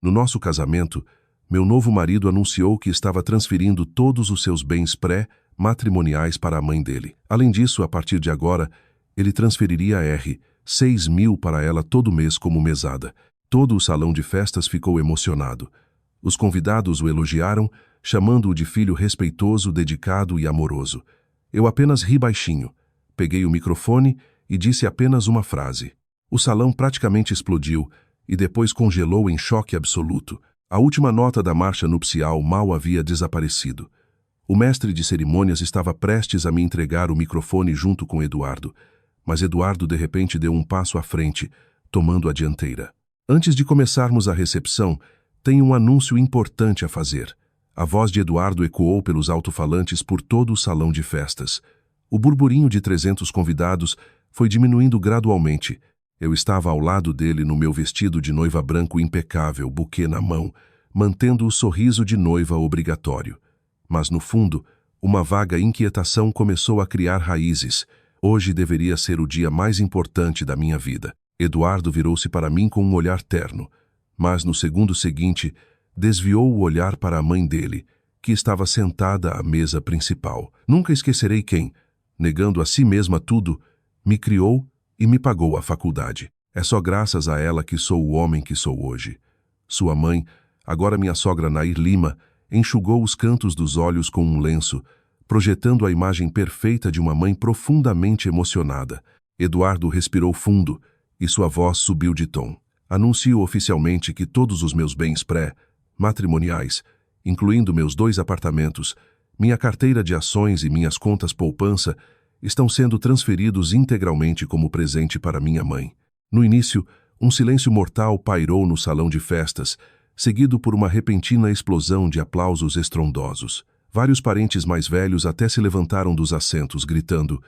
No nosso casamento, meu novo marido anunciou que estava transferindo todos os seus bens pré-matrimoniais para a mãe dele. Além disso, a partir de agora, ele transferiria a R$ 6.000 para ela todo mês como mesada. Todo o salão de festas ficou emocionado. Os convidados o elogiaram, chamando-o de filho respeitoso, dedicado e amoroso. Eu apenas ri baixinho. Peguei o microfone e disse apenas uma frase. O salão praticamente explodiu e depois congelou em choque absoluto. A última nota da marcha nupcial mal havia desaparecido. O mestre de cerimônias estava prestes a me entregar o microfone junto com Eduardo, mas Eduardo de repente deu um passo à frente, tomando a dianteira. Antes de começarmos a recepção, tenho um anúncio importante a fazer. A voz de Eduardo ecoou pelos alto-falantes por todo o salão de festas. O burburinho de 300 convidados foi diminuindo gradualmente. Eu estava ao lado dele no meu vestido de noiva branco impecável, buquê na mão, mantendo o sorriso de noiva obrigatório. Mas no fundo, uma vaga inquietação começou a criar raízes. Hoje deveria ser o dia mais importante da minha vida. Eduardo virou-se para mim com um olhar terno, mas no segundo seguinte, desviou o olhar para a mãe dele, que estava sentada à mesa principal. Nunca esquecerei quem, negando a si mesma tudo, me criou e me pagou a faculdade. É só graças a ela que sou o homem que sou hoje. Sua mãe, agora minha sogra Nair Lima, enxugou os cantos dos olhos com um lenço, projetando a imagem perfeita de uma mãe profundamente emocionada. Eduardo respirou fundo e sua voz subiu de tom. Anuncio oficialmente que todos os meus bens pré-matrimoniais, incluindo meus 2 apartamentos, minha carteira de ações e minhas contas poupança, estão sendo transferidos integralmente como presente para minha mãe. No início, um silêncio mortal pairou no salão de festas, seguido por uma repentina explosão de aplausos estrondosos. Vários parentes mais velhos até se levantaram dos assentos, gritando: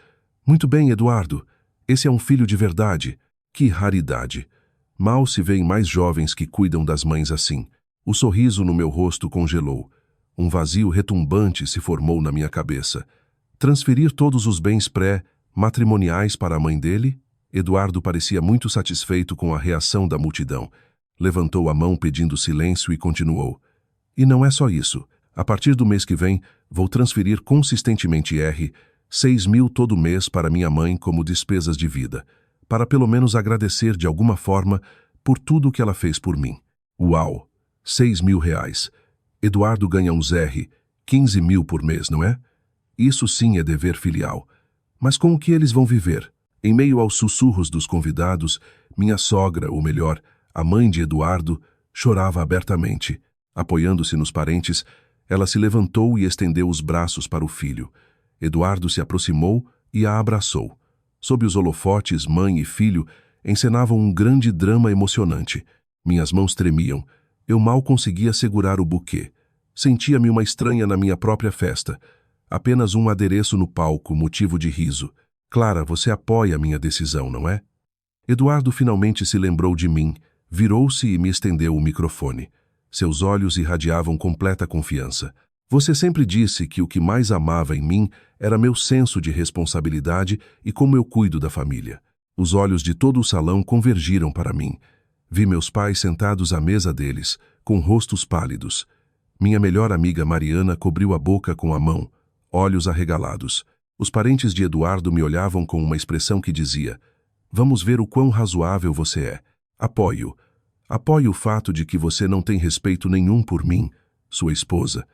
"Muito bem, Eduardo. Esse é um filho de verdade. Que raridade. Mal se vêem mais jovens que cuidam das mães assim." O sorriso no meu rosto congelou. Um vazio retumbante se formou na minha cabeça. Transferir todos os bens pré-matrimoniais para a mãe dele? Eduardo parecia muito satisfeito com a reação da multidão. Levantou a mão pedindo silêncio e continuou: "E não é só isso. A partir do mês que vem, vou transferir consistentemente R$ 6.000 todo mês para minha mãe como despesas de vida, para pelo menos agradecer de alguma forma por tudo o que ela fez por mim." Uau! R$ 6.000. Eduardo ganha uns 15.000 por mês, não é? Isso sim é dever filial. Mas com o que eles vão viver? Em meio aos sussurros dos convidados, minha sogra, ou melhor, a mãe de Eduardo, chorava abertamente. Apoiando-se nos parentes, ela se levantou e estendeu os braços para o filho. Eduardo se aproximou e a abraçou. Sob os holofotes, mãe e filho encenavam um grande drama emocionante. Minhas mãos tremiam. Eu mal conseguia segurar o buquê. Sentia-me uma estranha na minha própria festa. Apenas um adereço no palco, motivo de riso. "Clara, você apoia a minha decisão, não é?" Eduardo finalmente se lembrou de mim, virou-se e me estendeu o microfone. Seus olhos irradiavam completa confiança. "Você sempre disse que o que mais amava em mim era meu senso de responsabilidade e como eu cuido da família." Os olhos de todo o salão convergiram para mim. Vi meus pais sentados à mesa deles, com rostos pálidos. Minha melhor amiga Mariana cobriu a boca com a mão, olhos arregalados. Os parentes de Eduardo me olhavam com uma expressão que dizia: "Vamos ver o quão razoável você é. Apoio. Apoio o fato de que você não tem respeito nenhum por mim, sua esposa.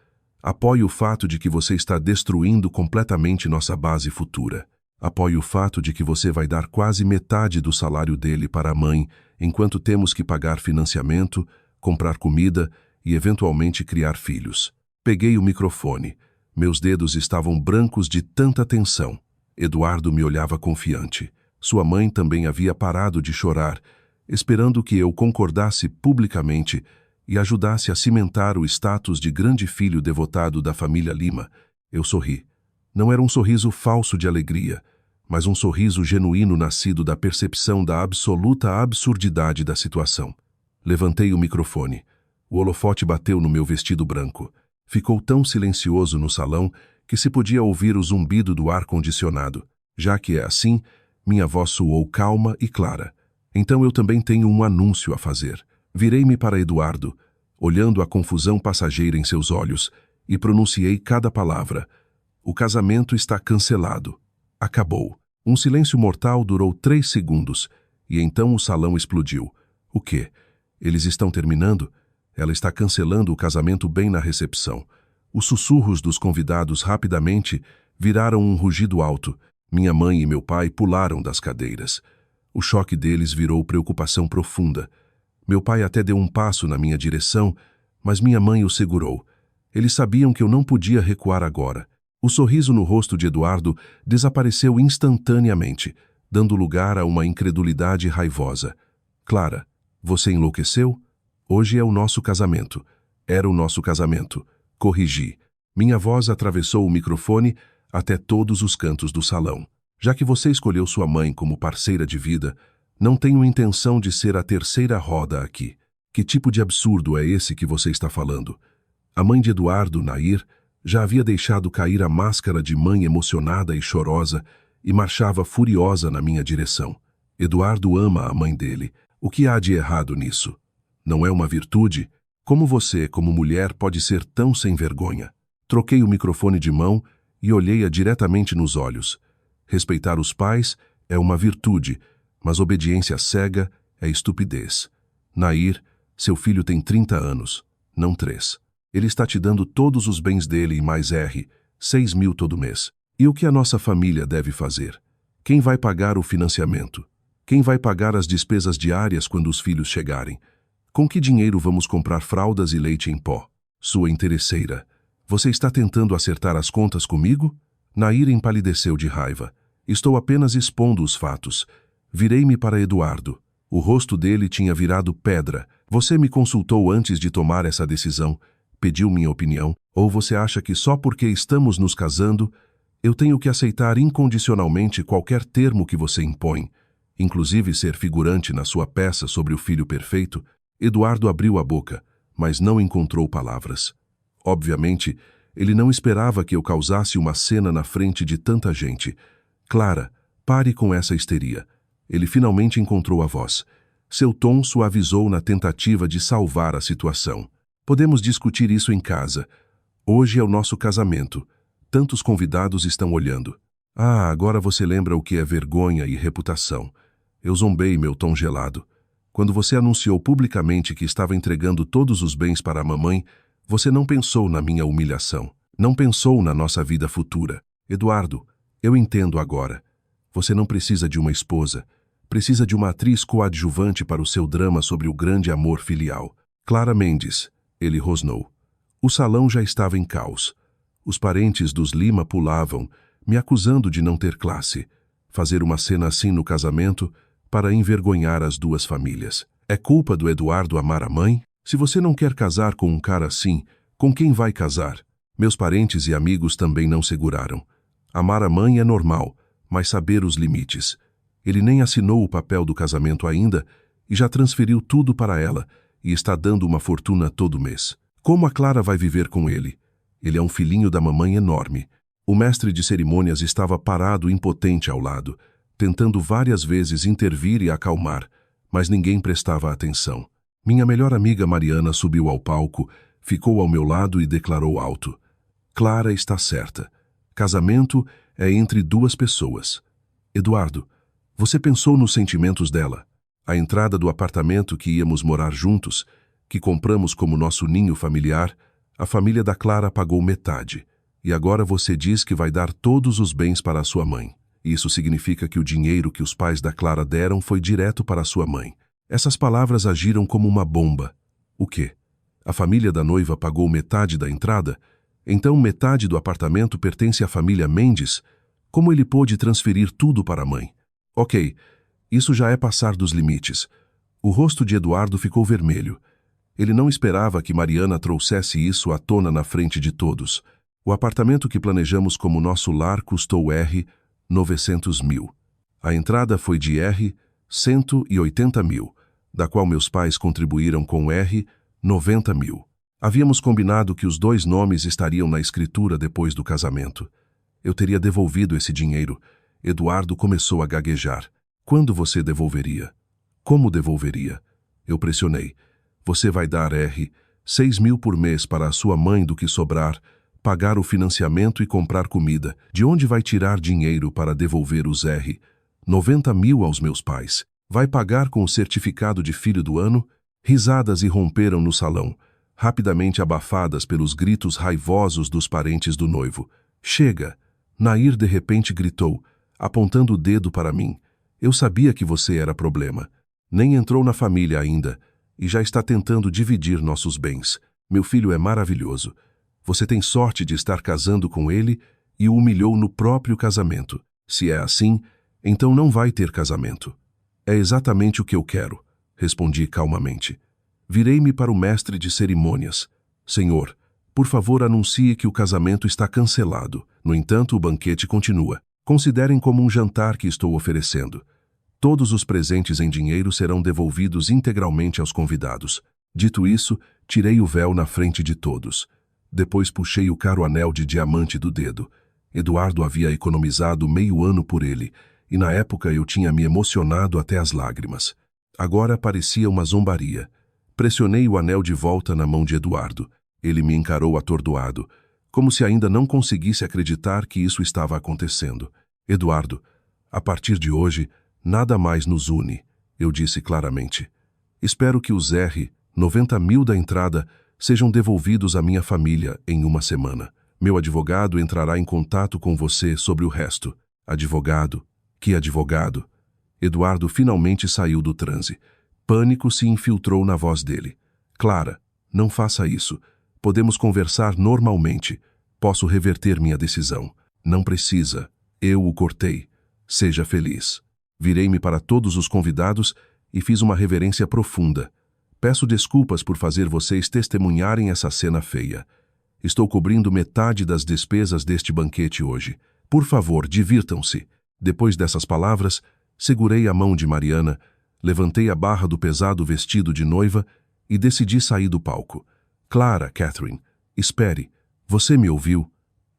Apoio o fato de que você está destruindo completamente nossa base futura. Apoio o fato de que você vai dar quase metade do salário dele para a mãe, enquanto temos que pagar financiamento, comprar comida e eventualmente criar filhos." Peguei o microfone. Meus dedos estavam brancos de tanta tensão. Eduardo me olhava confiante. Sua mãe também havia parado de chorar, esperando que eu concordasse publicamente e ajudasse a cimentar o status de grande filho devotado da família Lima. Eu sorri. Não era um sorriso falso de alegria, mas um sorriso genuíno nascido da percepção da absoluta absurdidade da situação. Levantei o microfone. O holofote bateu no meu vestido branco. Ficou tão silencioso no salão que se podia ouvir o zumbido do ar-condicionado. Já que é assim, minha voz soou calma e clara. "Então eu também tenho um anúncio a fazer." Virei-me para Eduardo, olhando a confusão passageira em seus olhos, e pronunciei cada palavra. O casamento está cancelado. Acabou. Um silêncio mortal durou 3 segundos, e então o salão explodiu. O quê? Eles estão terminando? Ela está cancelando o casamento bem na recepção. Os sussurros dos convidados rapidamente viraram um rugido alto. Minha mãe e meu pai pularam das cadeiras. O choque deles virou preocupação profunda. Meu pai até deu um passo na minha direção, mas minha mãe o segurou. Eles sabiam que eu não podia recuar agora. O sorriso no rosto de Eduardo desapareceu instantaneamente, dando lugar a uma incredulidade raivosa. Clara, você enlouqueceu? Hoje é o nosso casamento. Era o nosso casamento. Corrigi. Minha voz atravessou o microfone até todos os cantos do salão. Já que você escolheu sua mãe como parceira de vida, não tenho intenção de ser a terceira roda aqui. Que tipo de absurdo é esse que você está falando? A mãe de Eduardo, Nair, já havia deixado cair a máscara de mãe emocionada e chorosa e marchava furiosa na minha direção. Eduardo ama a mãe dele. O que há de errado nisso? Não é uma virtude? Como você, como mulher, pode ser tão sem vergonha? Troquei o microfone de mão e olhei-a diretamente nos olhos. Respeitar os pais é uma virtude, mas obediência cega é estupidez. Nair, seu filho tem 30 anos, não 3. Ele está te dando todos os bens dele e mais 6 mil todo mês. E o que a nossa família deve fazer? Quem vai pagar o financiamento? Quem vai pagar as despesas diárias quando os filhos chegarem? Com que dinheiro vamos comprar fraldas e leite em pó? Sua interesseira, você está tentando acertar as contas comigo? Nair empalideceu de raiva. Estou apenas expondo os fatos. Virei-me para Eduardo. O rosto dele tinha virado pedra. Você me consultou antes de tomar essa decisão? Pediu minha opinião? Ou você acha que só porque estamos nos casando, eu tenho que aceitar incondicionalmente qualquer termo que você impõe, inclusive ser figurante na sua peça sobre o filho perfeito? Eduardo abriu a boca, mas não encontrou palavras. Obviamente, ele não esperava que eu causasse uma cena na frente de tanta gente. Clara, pare com essa histeria. Ele finalmente encontrou a voz. Seu tom suavizou na tentativa de salvar a situação. Podemos discutir isso em casa. Hoje é o nosso casamento. Tantos convidados estão olhando. Ah, agora você lembra o que é vergonha e reputação. Eu zombei meu tom gelado. Quando você anunciou publicamente que estava entregando todos os bens para a mamãe, você não pensou na minha humilhação. Não pensou na nossa vida futura. Eduardo, eu entendo agora. Você não precisa de uma esposa. Precisa de uma atriz coadjuvante para o seu drama sobre o grande amor filial. Clara Mendes, ele rosnou. O salão já estava em caos. Os parentes dos Lima pulavam, me acusando de não ter classe. Fazer uma cena assim no casamento para envergonhar as duas famílias. É culpa do Eduardo amar a mãe? Se você não quer casar com um cara assim, com quem vai casar? Meus parentes e amigos também não seguraram. Amar a mãe é normal, mas saber os limites. Ele nem assinou o papel do casamento ainda e já transferiu tudo para ela e está dando uma fortuna todo mês. Como a Clara vai viver com ele? Ele é um filhinho da mamãe enorme. O mestre de cerimônias estava parado impotente ao lado, tentando várias vezes intervir e acalmar, mas ninguém prestava atenção. Minha melhor amiga Mariana subiu ao palco, ficou ao meu lado e declarou alto. Clara está certa. Casamento é entre duas pessoas. Eduardo, você pensou nos sentimentos dela? A entrada do apartamento que íamos morar juntos, que compramos como nosso ninho familiar, a família da Clara pagou metade. E agora você diz que vai dar todos os bens para a sua mãe. Isso significa que o dinheiro que os pais da Clara deram foi direto para a sua mãe. Essas palavras agiram como uma bomba. O quê? A família da noiva pagou metade da entrada? Então metade do apartamento pertence à família Mendes? Como ele pôde transferir tudo para a mãe? Ok, isso já é passar dos limites. O rosto de Eduardo ficou vermelho. Ele não esperava que Mariana trouxesse isso à tona na frente de todos. O apartamento que planejamos como nosso lar custou R$ 900 mil. A entrada foi de R$ 180 mil, da qual meus pais contribuíram com R$ 90 mil. Havíamos combinado que os 2 nomes estariam na escritura depois do casamento. Eu teria devolvido esse dinheiro. Eduardo começou a gaguejar. Quando você devolveria? Como devolveria? Eu pressionei. Você vai dar R$ 6.000 por mês para a sua mãe do que sobrar, pagar o financiamento e comprar comida. De onde vai tirar dinheiro para devolver os 90.000 aos meus pais? Vai pagar com o certificado de filho do ano? Risadas irromperam no salão, rapidamente abafadas pelos gritos raivosos dos parentes do noivo. Chega! Nair de repente gritou, apontando o dedo para mim. Eu sabia que você era problema. Nem entrou na família ainda e já está tentando dividir nossos bens. Meu filho é maravilhoso. Você tem sorte de estar casando com ele e o humilhou no próprio casamento. Se é assim, então não vai ter casamento. É exatamente o que eu quero, respondi calmamente. Virei-me para o mestre de cerimônias. Senhor, por favor anuncie que o casamento está cancelado. No entanto, o banquete continua. Considerem como um jantar que estou oferecendo. Todos os presentes em dinheiro serão devolvidos integralmente aos convidados. Dito isso, tirei o véu na frente de todos. Depois puxei o caro anel de diamante do dedo. Eduardo havia economizado meio ano por ele, e na época eu tinha me emocionado até as lágrimas. Agora parecia uma zombaria. Pressionei o anel de volta na mão de Eduardo. Ele me encarou atordoado, como se ainda não conseguisse acreditar que isso estava acontecendo. Eduardo, a partir de hoje, nada mais nos une, eu disse claramente. Espero que os 90.000 da entrada sejam devolvidos à minha família em uma semana. Meu advogado entrará em contato com você sobre o resto. Advogado? Que advogado? Eduardo finalmente saiu do transe. Pânico se infiltrou na voz dele. Clara, não faça isso. Podemos conversar normalmente. Posso reverter minha decisão. Não precisa. Eu o cortei. Seja feliz. Virei-me para todos os convidados e fiz uma reverência profunda. Peço desculpas por fazer vocês testemunharem essa cena feia. Estou cobrindo metade das despesas deste banquete hoje. Por favor, divirtam-se. Depois dessas palavras, segurei a mão de Mariana, levantei a barra do pesado vestido de noiva e decidi sair do palco. Clara, Catherine, espere. Você me ouviu?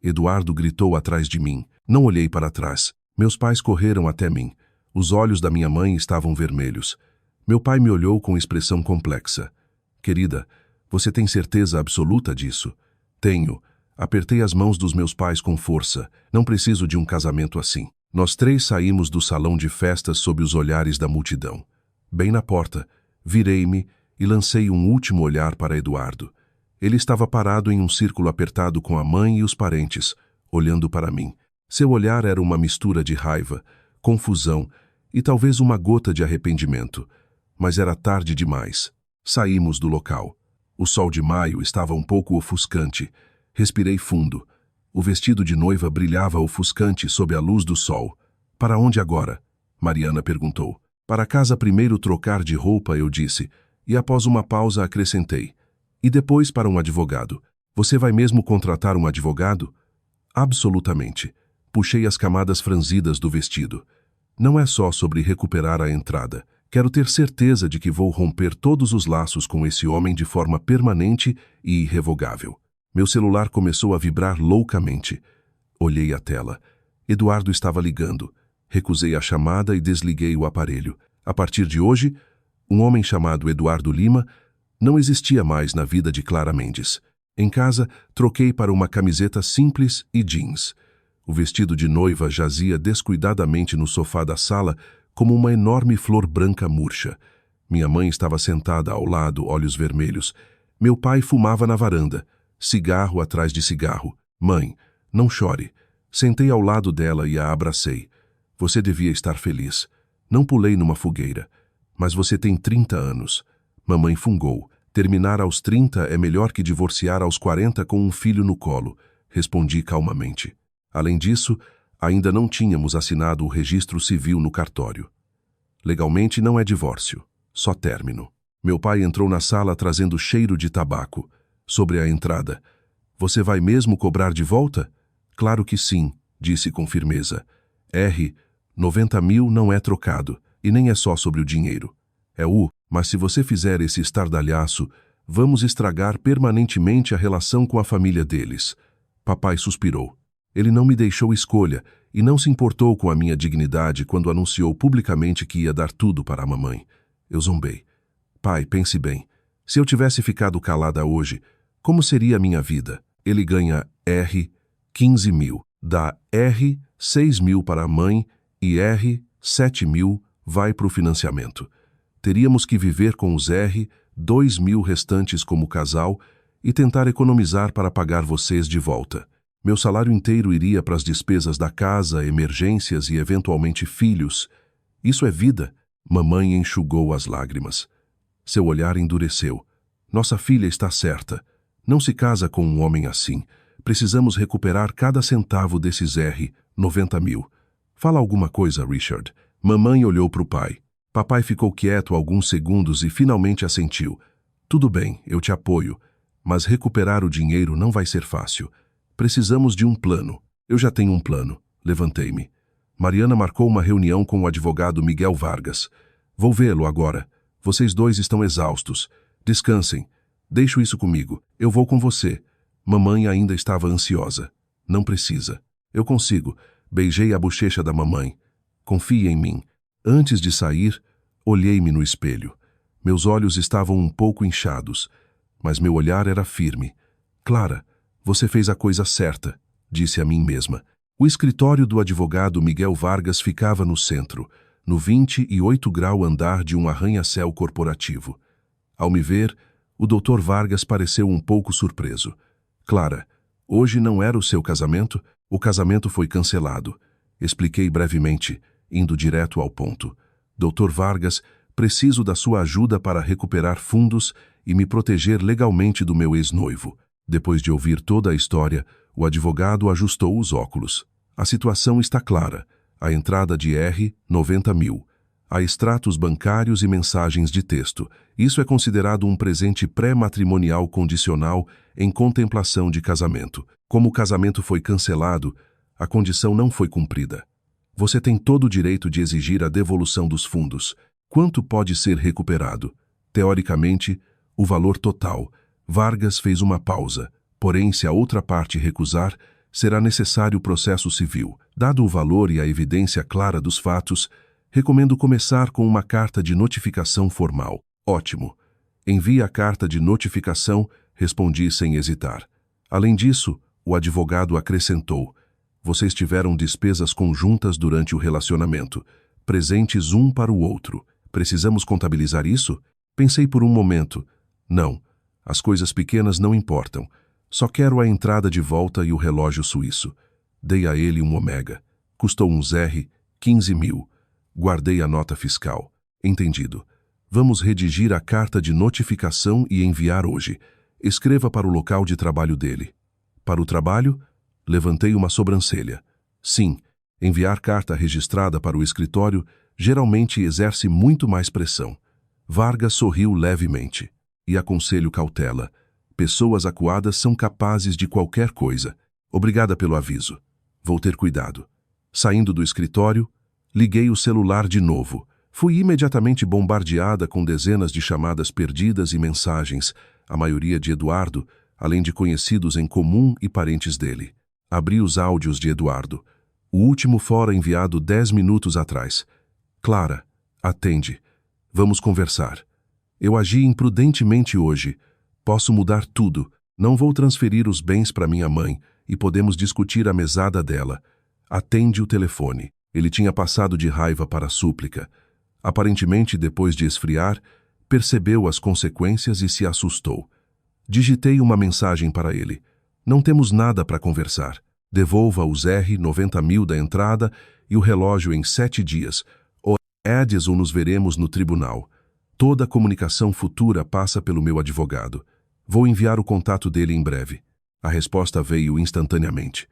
Eduardo gritou atrás de mim. Não olhei para trás. Meus pais correram até mim. Os olhos da minha mãe estavam vermelhos. Meu pai me olhou com expressão complexa. Querida, você tem certeza absoluta disso? Tenho. Apertei as mãos dos meus pais com força. Não preciso de um casamento assim. Nós três saímos do salão de festas sob os olhares da multidão. Bem na porta, virei-me e lancei um último olhar para Eduardo. Ele estava parado em um círculo apertado com a mãe e os parentes, olhando para mim. Seu olhar era uma mistura de raiva, confusão e talvez uma gota de arrependimento. Mas era tarde demais. Saímos do local. O sol de maio estava um pouco ofuscante. Respirei fundo. O vestido de noiva brilhava ofuscante sob a luz do sol. Para onde agora? Mariana perguntou. Para casa primeiro trocar de roupa, eu disse, e após uma pausa acrescentei. E depois para um advogado. Você vai mesmo contratar um advogado? Absolutamente. Puxei as camadas franzidas do vestido. Não é só sobre recuperar a entrada. Quero ter certeza de que vou romper todos os laços com esse homem de forma permanente e irrevogável. Meu celular começou a vibrar loucamente. Olhei a tela. Eduardo estava ligando. Recusei a chamada e desliguei o aparelho. A partir de hoje, um homem chamado Eduardo Lima não existia mais na vida de Clara Mendes. Em casa, troquei para uma camiseta simples e jeans. O vestido de noiva jazia descuidadamente no sofá da sala como uma enorme flor branca murcha. Minha mãe estava sentada ao lado, olhos vermelhos. Meu pai fumava na varanda, cigarro atrás de cigarro. Mãe, não chore. Sentei ao lado dela e a abracei. Você devia estar feliz. Não pulei numa fogueira. Mas você tem 30 anos. Mamãe fungou. Terminar aos 30 é melhor que divorciar aos 40 com um filho no colo. Respondi calmamente. Além disso, ainda não tínhamos assinado o registro civil no cartório. Legalmente não é divórcio, só término. Meu pai entrou na sala trazendo cheiro de tabaco. Sobre a entrada. Você vai mesmo cobrar de volta? Claro que sim, disse com firmeza. 90.000 não é trocado, e nem é só sobre o dinheiro. Mas se você fizer esse estardalhaço, vamos estragar permanentemente a relação com a família deles. Papai suspirou. Ele não me deixou escolha e não se importou com a minha dignidade quando anunciou publicamente que ia dar tudo para a mamãe. Eu zombei. Pai, pense bem. Se eu tivesse ficado calada hoje, como seria a minha vida? Ele ganha R, 15 mil. Dá R, 6 mil para a mãe e R, 7 mil vai para o financiamento. Teríamos que viver com os R, 2 mil restantes como casal e tentar economizar para pagar vocês de volta. Meu salário inteiro iria para as despesas da casa, emergências e eventualmente filhos. Isso é vida. Mamãe enxugou as lágrimas. Seu olhar endureceu. Nossa filha está certa. Não se casa com um homem assim. Precisamos recuperar cada centavo desses R, 90 mil. Fala alguma coisa, Richard. Mamãe olhou para o pai. Papai ficou quieto alguns segundos e finalmente assentiu. Tudo bem, eu te apoio. Mas recuperar o dinheiro não vai ser fácil. Precisamos de um plano. Eu já tenho um plano. Levantei-me. Mariana marcou uma reunião com o advogado Miguel Vargas. Vou vê-lo agora. Vocês dois estão exaustos. Descansem. Deixo isso comigo. Eu vou com você. Mamãe ainda estava ansiosa. Não precisa. Eu consigo. Beijei a bochecha da mamãe. Confie em mim. Antes de sair, olhei-me no espelho. Meus olhos estavam um pouco inchados, mas meu olhar era firme. Clara, você fez a coisa certa, disse a mim mesma. O escritório do advogado Miguel Vargas ficava no centro, no 28 grau andar de um arranha-céu corporativo. Ao me ver, o Dr. Vargas pareceu um pouco surpreso. Clara, hoje não era o seu casamento? O casamento foi cancelado. Expliquei brevemente, indo direto ao ponto. Dr. Vargas, preciso da sua ajuda para recuperar fundos e me proteger legalmente do meu ex-noivo. Depois de ouvir toda a história, o advogado ajustou os óculos. A situação está clara. A entrada de R, 90 mil. Há extratos bancários e mensagens de texto. Isso é considerado um presente pré-matrimonial condicional em contemplação de casamento. Como o casamento foi cancelado, a condição não foi cumprida. Você tem todo o direito de exigir a devolução dos fundos. Quanto pode ser recuperado? Teoricamente, o valor total. Vargas fez uma pausa, porém, se a outra parte recusar, será necessário processo civil. Dado o valor e a evidência clara dos fatos, recomendo começar com uma carta de notificação formal. Ótimo. Envie a carta de notificação, respondi sem hesitar. Além disso, o advogado acrescentou: vocês tiveram despesas conjuntas durante o relacionamento, presentes um para o outro. Precisamos contabilizar isso? Pensei por um momento. Não, as coisas pequenas não importam. Só quero a entrada de volta e o relógio suíço. Dei a ele um Omega. Custou uns R, 15 mil. Guardei a nota fiscal. Entendido. Vamos redigir a carta de notificação e enviar hoje. Escreva para o local de trabalho dele. Para o trabalho? Levantei uma sobrancelha. Sim, enviar carta registrada para o escritório geralmente exerce muito mais pressão. Vargas sorriu levemente. E aconselho cautela. Pessoas acuadas são capazes de qualquer coisa. Obrigada pelo aviso. Vou ter cuidado. Saindo do escritório, liguei o celular de novo. Fui imediatamente bombardeada com dezenas de chamadas perdidas e mensagens, a maioria de Eduardo, além de conhecidos em comum e parentes dele. Abri os áudios de Eduardo. O último fora enviado 10 minutos atrás. Clara, atende. Vamos conversar. Eu agi imprudentemente hoje. Posso mudar tudo. Não vou transferir os bens para minha mãe e podemos discutir a mesada dela. Atende o telefone. Ele tinha passado de raiva para a súplica. Aparentemente, depois de esfriar, percebeu as consequências e se assustou. Digitei uma mensagem para ele. Não temos nada para conversar. Devolva os R, 90 mil da entrada e o relógio em 7 dias. Ou Edis ou nos veremos no tribunal. Toda comunicação futura passa pelo meu advogado. Vou enviar o contato dele em breve. A resposta veio instantaneamente.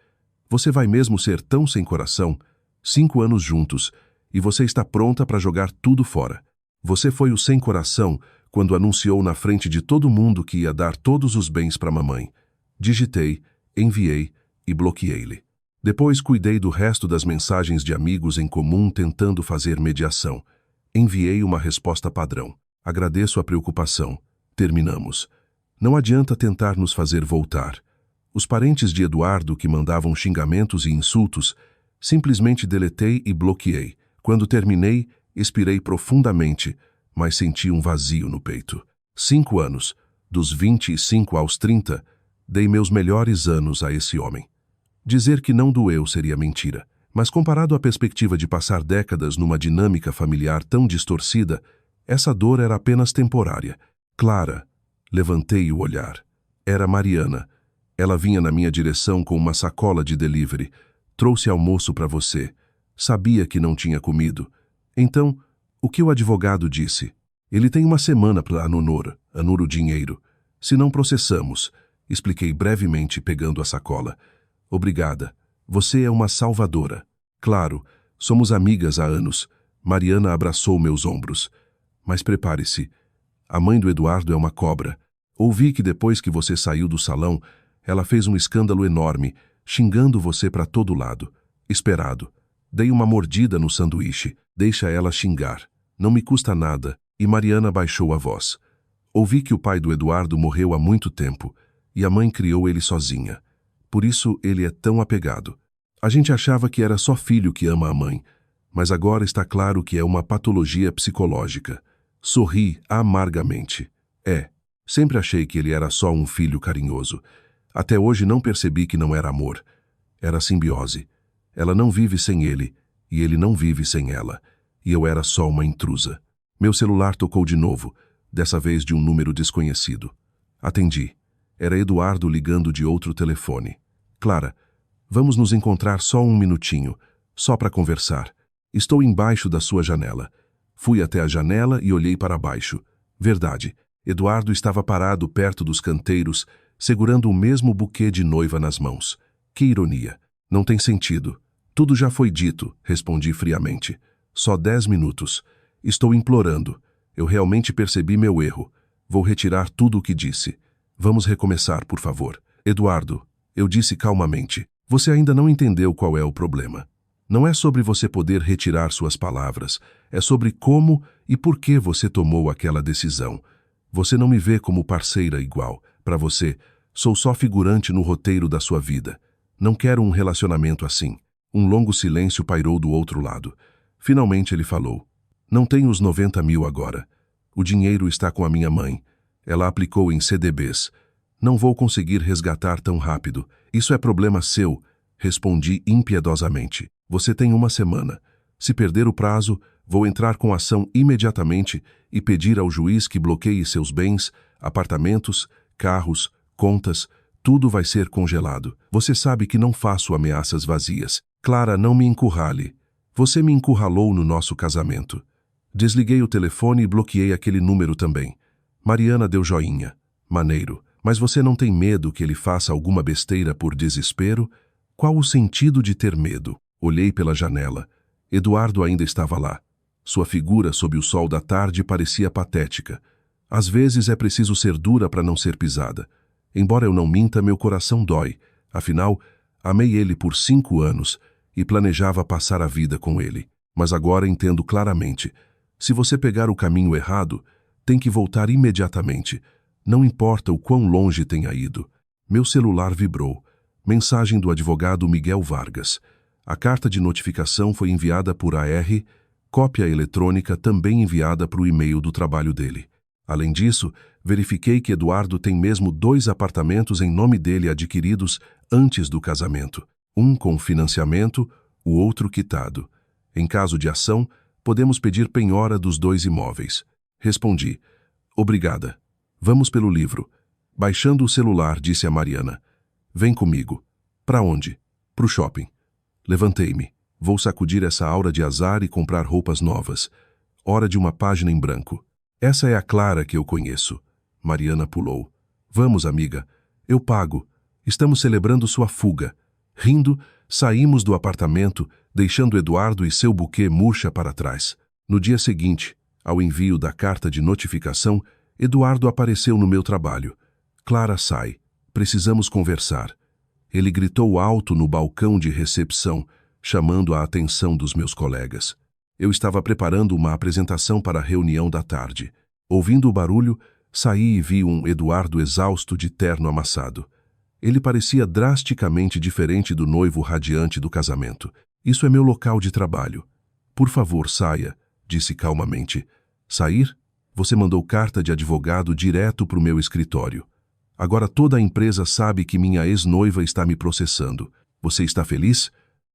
Você vai mesmo ser tão sem coração? 5 anos juntos, e você está pronta para jogar tudo fora. Você foi o sem coração quando anunciou na frente de todo mundo que ia dar todos os bens para mamãe. Digitei, enviei e bloqueei-lhe. Depois cuidei do resto das mensagens de amigos em comum tentando fazer mediação. Enviei uma resposta padrão. Agradeço a preocupação. Terminamos. Não adianta tentar nos fazer voltar. Os parentes de Eduardo que mandavam xingamentos e insultos, simplesmente deletei e bloqueei. Quando terminei, expirei profundamente, mas senti um vazio no peito. 5 anos, dos 25 aos 30, dei meus melhores anos a esse homem. Dizer que não doeu seria mentira, mas comparado à perspectiva de passar décadas numa dinâmica familiar tão distorcida, essa dor era apenas temporária. Clara, levantei o olhar. Era Mariana. Ela vinha na minha direção com uma sacola de delivery. Trouxe almoço para você. Sabia que não tinha comido. Então, o que o advogado disse? Ele tem uma semana para anular o dinheiro. Se não processamos, expliquei brevemente pegando a sacola. Obrigada. Você é uma salvadora. Claro, somos amigas há anos. Mariana abraçou meus ombros. Mas prepare-se. A mãe do Eduardo é uma cobra. Ouvi que depois que você saiu do salão, ela fez um escândalo enorme, xingando você para todo lado. Esperado. Dei uma mordida no sanduíche. Deixa ela xingar. Não me custa nada. E Mariana baixou a voz. Ouvi que o pai do Eduardo morreu há muito tempo, e a mãe criou ele sozinha. Por isso ele é tão apegado. A gente achava que era só filho que ama a mãe, mas agora está claro que é uma patologia psicológica. Sorri amargamente. Sempre achei que ele era só um filho carinhoso. Até hoje não percebi que não era amor. Era simbiose. Ela não vive sem ele, e ele não vive sem ela. E eu era só uma intrusa. Meu celular tocou de novo, dessa vez de um número desconhecido. Atendi. Era Eduardo ligando de outro telefone. Clara, vamos nos encontrar só um minutinho, só para conversar. Estou embaixo da sua janela. Fui até a janela e olhei para baixo. Verdade. Eduardo estava parado perto dos canteiros, segurando o mesmo buquê de noiva nas mãos. Que ironia. Não tem sentido. Tudo já foi dito, respondi friamente. Só 10 minutos. Estou implorando. Eu realmente percebi meu erro. Vou retirar tudo o que disse. Vamos recomeçar, por favor. Eduardo, eu disse calmamente, você ainda não entendeu qual é o problema. Não é sobre você poder retirar suas palavras. É sobre como e por que você tomou aquela decisão. Você não me vê como parceira igual. Para você, sou só figurante no roteiro da sua vida. Não quero um relacionamento assim. Um longo silêncio pairou do outro lado. Finalmente ele falou. Não tenho os 90 mil agora. O dinheiro está com a minha mãe. Ela aplicou em CDBs. Não vou conseguir resgatar tão rápido. Isso é problema seu, respondi impiedosamente. Você tem uma semana. Se perder o prazo, vou entrar com ação imediatamente e pedir ao juiz que bloqueie seus bens, apartamentos, carros, contas, tudo vai ser congelado. Você sabe que não faço ameaças vazias. Clara, não me encurrale. Você me encurralou no nosso casamento. Desliguei o telefone e bloqueei aquele número também. Mariana deu joinha. Maneiro. Mas você não tem medo que ele faça alguma besteira por desespero? Qual o sentido de ter medo? Olhei pela janela. Eduardo ainda estava lá. Sua figura sob o sol da tarde parecia patética. Às vezes é preciso ser dura para não ser pisada. Embora eu não minta, meu coração dói. Afinal, amei ele por 5 anos e planejava passar a vida com ele. Mas agora entendo claramente. Se você pegar o caminho errado, tem que voltar imediatamente. Não importa o quão longe tenha ido. Meu celular vibrou. Mensagem do advogado Miguel Vargas. A carta de notificação foi enviada por AR, cópia eletrônica também enviada para o e-mail do trabalho dele. Além disso, verifiquei que Eduardo tem mesmo 2 apartamentos em nome dele adquiridos antes do casamento. Um com financiamento, o outro quitado. Em caso de ação, podemos pedir penhora dos 2 imóveis. Respondi. Obrigada. Vamos pelo livro. Baixando o celular, disse a Mariana. Vem comigo. Para onde? Pro shopping. Levantei-me. Vou sacudir essa aura de azar e comprar roupas novas. Hora de uma página em branco. Essa é a Clara que eu conheço. Mariana pulou. Vamos, amiga. Eu pago. Estamos celebrando sua fuga. Rindo, saímos do apartamento, deixando Eduardo e seu buquê murcha para trás. No dia seguinte, ao envio da carta de notificação, Eduardo apareceu no meu trabalho. Clara, sai. Precisamos conversar. Ele gritou alto no balcão de recepção, chamando a atenção dos meus colegas. Eu estava preparando uma apresentação para a reunião da tarde. Ouvindo o barulho, saí e vi um Eduardo exausto de terno amassado. Ele parecia drasticamente diferente do noivo radiante do casamento. Isso é meu local de trabalho. Por favor, saia, disse calmamente. Sair? Você mandou carta de advogado direto para o meu escritório. Agora toda a empresa sabe que minha ex-noiva está me processando. Você está feliz?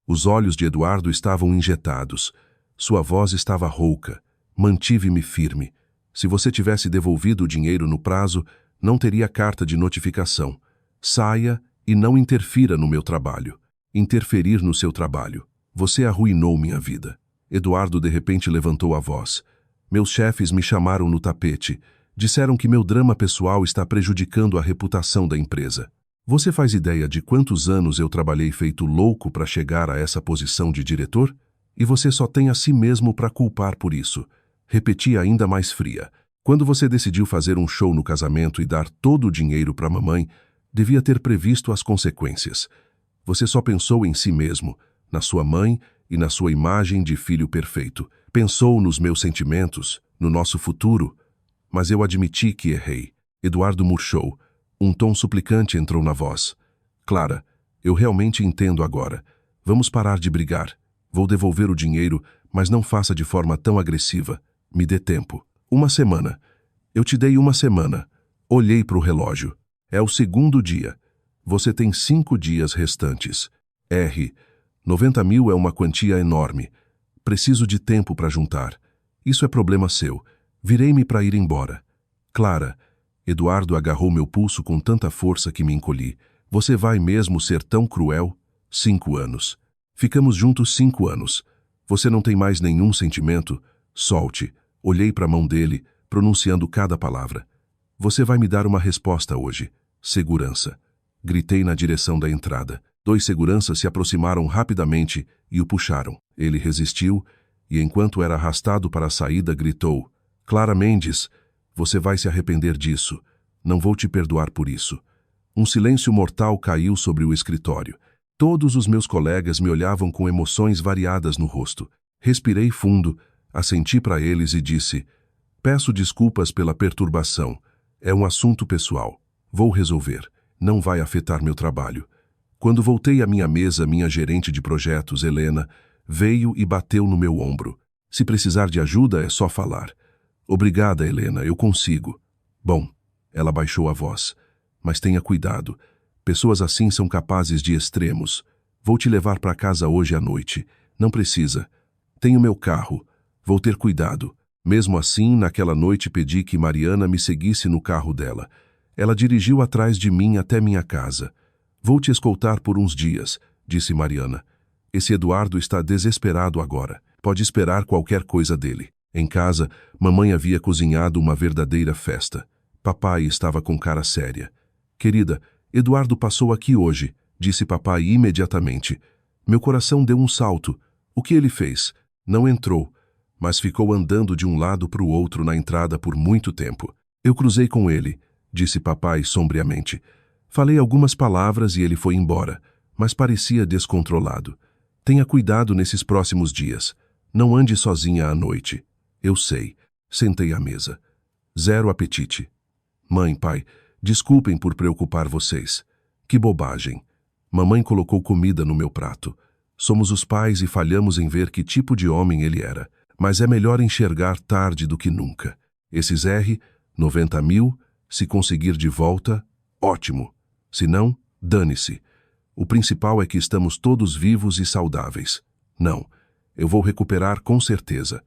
Os olhos de Eduardo estavam injetados. Sua voz estava rouca. Mantive-me firme. Se você tivesse devolvido o dinheiro no prazo, não teria carta de notificação. Saia e não interfira no meu trabalho. Interferir no seu trabalho. Você arruinou minha vida. Eduardo de repente levantou a voz. Meus chefes me chamaram no tapete. Disseram que meu drama pessoal está prejudicando a reputação da empresa. Você faz ideia de quantos anos eu trabalhei feito louco para chegar a essa posição de diretor? E você só tem a si mesmo para culpar por isso. Repeti ainda mais fria. Quando você decidiu fazer um show no casamento e dar todo o dinheiro para a mamãe, devia ter previsto as consequências. Você só pensou em si mesmo, na sua mãe e na sua imagem de filho perfeito. Pensou nos meus sentimentos, no nosso futuro. Mas eu admiti que errei. Eduardo murchou. Um tom suplicante entrou na voz. Clara, eu realmente entendo agora. Vamos parar de brigar. Vou devolver o dinheiro, mas não faça de forma tão agressiva. Me dê tempo. 1 semana. Eu te dei 1 semana. Olhei para o relógio. É o 2º dia. Você tem 5 dias restantes. R. 90 mil é uma quantia enorme. Preciso de tempo para juntar. Isso é problema seu. Virei-me para ir embora. Clara, Eduardo agarrou meu pulso com tanta força que me encolhi. Você vai mesmo ser tão cruel? 5 anos. Ficamos juntos 5 anos. Você não tem mais nenhum sentimento? Solte. Olhei para a mão dele, pronunciando cada palavra. Você vai me dar uma resposta hoje. Segurança. Gritei na direção da entrada. 2 seguranças se aproximaram rapidamente e o puxaram. Ele resistiu e, enquanto era arrastado para a saída, gritou: Clara Mendes, você vai se arrepender disso. Não vou te perdoar por isso. Um silêncio mortal caiu sobre o escritório. Todos os meus colegas me olhavam com emoções variadas no rosto. Respirei fundo, assenti para eles e disse: Peço desculpas pela perturbação. É um assunto pessoal. Vou resolver. Não vai afetar meu trabalho. Quando voltei à minha mesa, minha gerente de projetos, Helena, veio e bateu no meu ombro. Se precisar de ajuda, é só falar. Obrigada, Helena, eu consigo. Bom, ela baixou a voz. Mas tenha cuidado. Pessoas assim são capazes de extremos. Vou te levar para casa hoje à noite. Não precisa. Tenho meu carro. Vou ter cuidado. Mesmo assim, naquela noite pedi que Mariana me seguisse no carro dela. Ela dirigiu atrás de mim até minha casa. Vou te escoltar por uns dias, disse Mariana. Esse Eduardo está desesperado agora. Pode esperar qualquer coisa dele. Em casa, mamãe havia cozinhado uma verdadeira festa. Papai estava com cara séria. Querida, Eduardo passou aqui hoje, disse papai imediatamente. Meu coração deu um salto. O que ele fez? Não entrou, mas ficou andando de um lado para o outro na entrada por muito tempo. Eu cruzei com ele, disse papai sombriamente. Falei algumas palavras e ele foi embora, mas parecia descontrolado. Tenha cuidado nesses próximos dias. Não ande sozinha à noite. Eu sei. Sentei à mesa. Zero apetite. Mãe, pai, desculpem por preocupar vocês. Que bobagem. Mamãe colocou comida no meu prato. Somos os pais e falhamos em ver que tipo de homem ele era. Mas é melhor enxergar tarde do que nunca. Esses R, 90 mil, se conseguir de volta, ótimo. Se não, dane-se. O principal é que estamos todos vivos e saudáveis. Não, eu vou recuperar com certeza.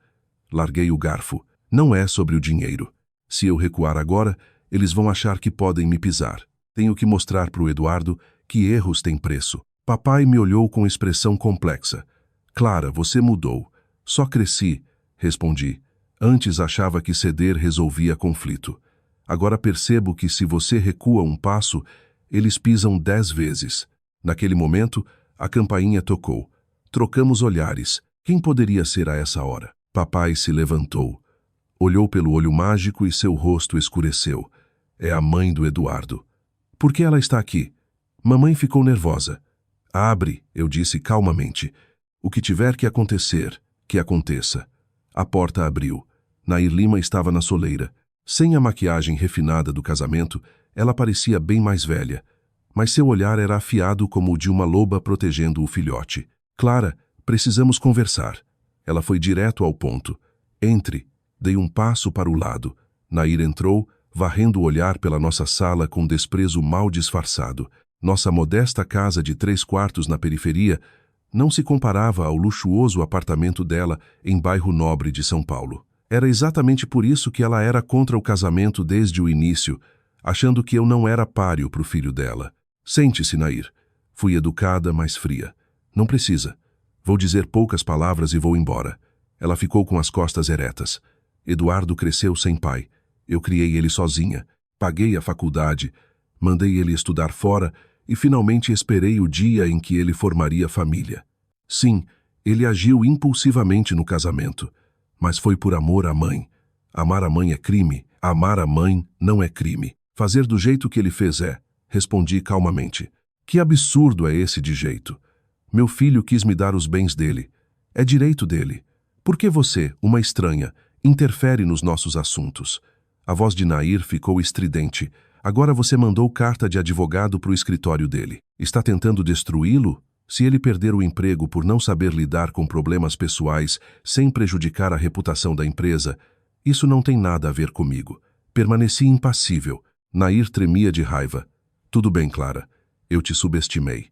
Larguei o garfo. Não é sobre o dinheiro. Se eu recuar agora, eles vão achar que podem me pisar. Tenho que mostrar para o Eduardo que erros têm preço. Papai me olhou com expressão complexa. Clara, você mudou. Só cresci, respondi. Antes achava que ceder resolvia conflito. Agora percebo que se você recua um passo, eles pisam 10 vezes. Naquele momento, a campainha tocou. Trocamos olhares. Quem poderia ser a essa hora? Papai se levantou. Olhou pelo olho mágico e seu rosto escureceu. É a mãe do Eduardo. Por que ela está aqui? Mamãe ficou nervosa. Abre, eu disse calmamente. O que tiver que acontecer, que aconteça. A porta abriu. Nair Lima estava na soleira. Sem a maquiagem refinada do casamento, ela parecia bem mais velha, mas seu olhar era afiado como o de uma loba protegendo o filhote. Clara, precisamos conversar. Ela foi direto ao ponto. Entre. Dei um passo para o lado. Nair entrou, varrendo o olhar pela nossa sala com desprezo mal disfarçado. Nossa modesta casa de 3 quartos na periferia não se comparava ao luxuoso apartamento dela em bairro nobre de São Paulo. Era exatamente por isso que ela era contra o casamento desde o início, achando que eu não era páreo para o filho dela. Sente-se, Nair. Fui educada, mas fria. Não precisa. Vou dizer poucas palavras e vou embora. Ela ficou com as costas eretas. Eduardo cresceu sem pai. Eu criei ele sozinha. Paguei a faculdade. Mandei ele estudar fora e finalmente esperei o dia em que ele formaria família. Sim, ele agiu impulsivamente no casamento, mas foi por amor à mãe. Amar a mãe é crime, amar a mãe não é crime. Fazer do jeito que ele fez é, respondi calmamente. Que absurdo é esse de jeito? Meu filho quis me dar os bens dele. É direito dele. Por que você, uma estranha, interfere nos nossos assuntos? A voz de Nair ficou estridente. Agora você mandou carta de advogado para o escritório dele. Está tentando destruí-lo? Se ele perder o emprego por não saber lidar com problemas pessoais sem prejudicar a reputação da empresa, isso não tem nada a ver comigo. Permaneci impassível. Nair tremia de raiva. Tudo bem, Clara. Eu te subestimei.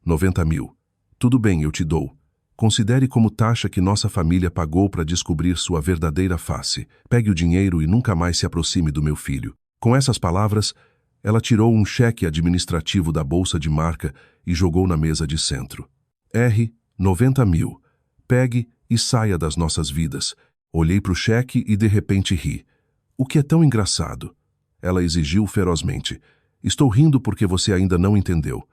90 mil. Tudo bem, eu te dou. Considere como taxa que nossa família pagou para descobrir sua verdadeira face. Pegue o dinheiro e nunca mais se aproxime do meu filho. Com essas palavras, ela tirou um cheque administrativo da bolsa de marca e jogou na mesa de centro. 90 mil. Pegue e saia das nossas vidas. Olhei para o cheque e de repente ri. O que é tão engraçado? Ela exigiu ferozmente. Estou rindo porque você ainda não entendeu.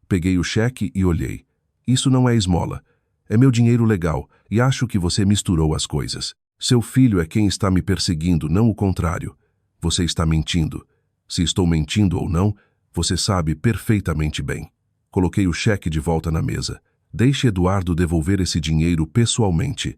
Peguei o cheque e olhei. Isso não é esmola. É meu dinheiro legal e acho que você misturou as coisas. Seu filho é quem está me perseguindo, não o contrário. Você está mentindo. Se estou mentindo ou não, você sabe perfeitamente bem. Coloquei o cheque de volta na mesa. Deixe Eduardo devolver esse dinheiro pessoalmente.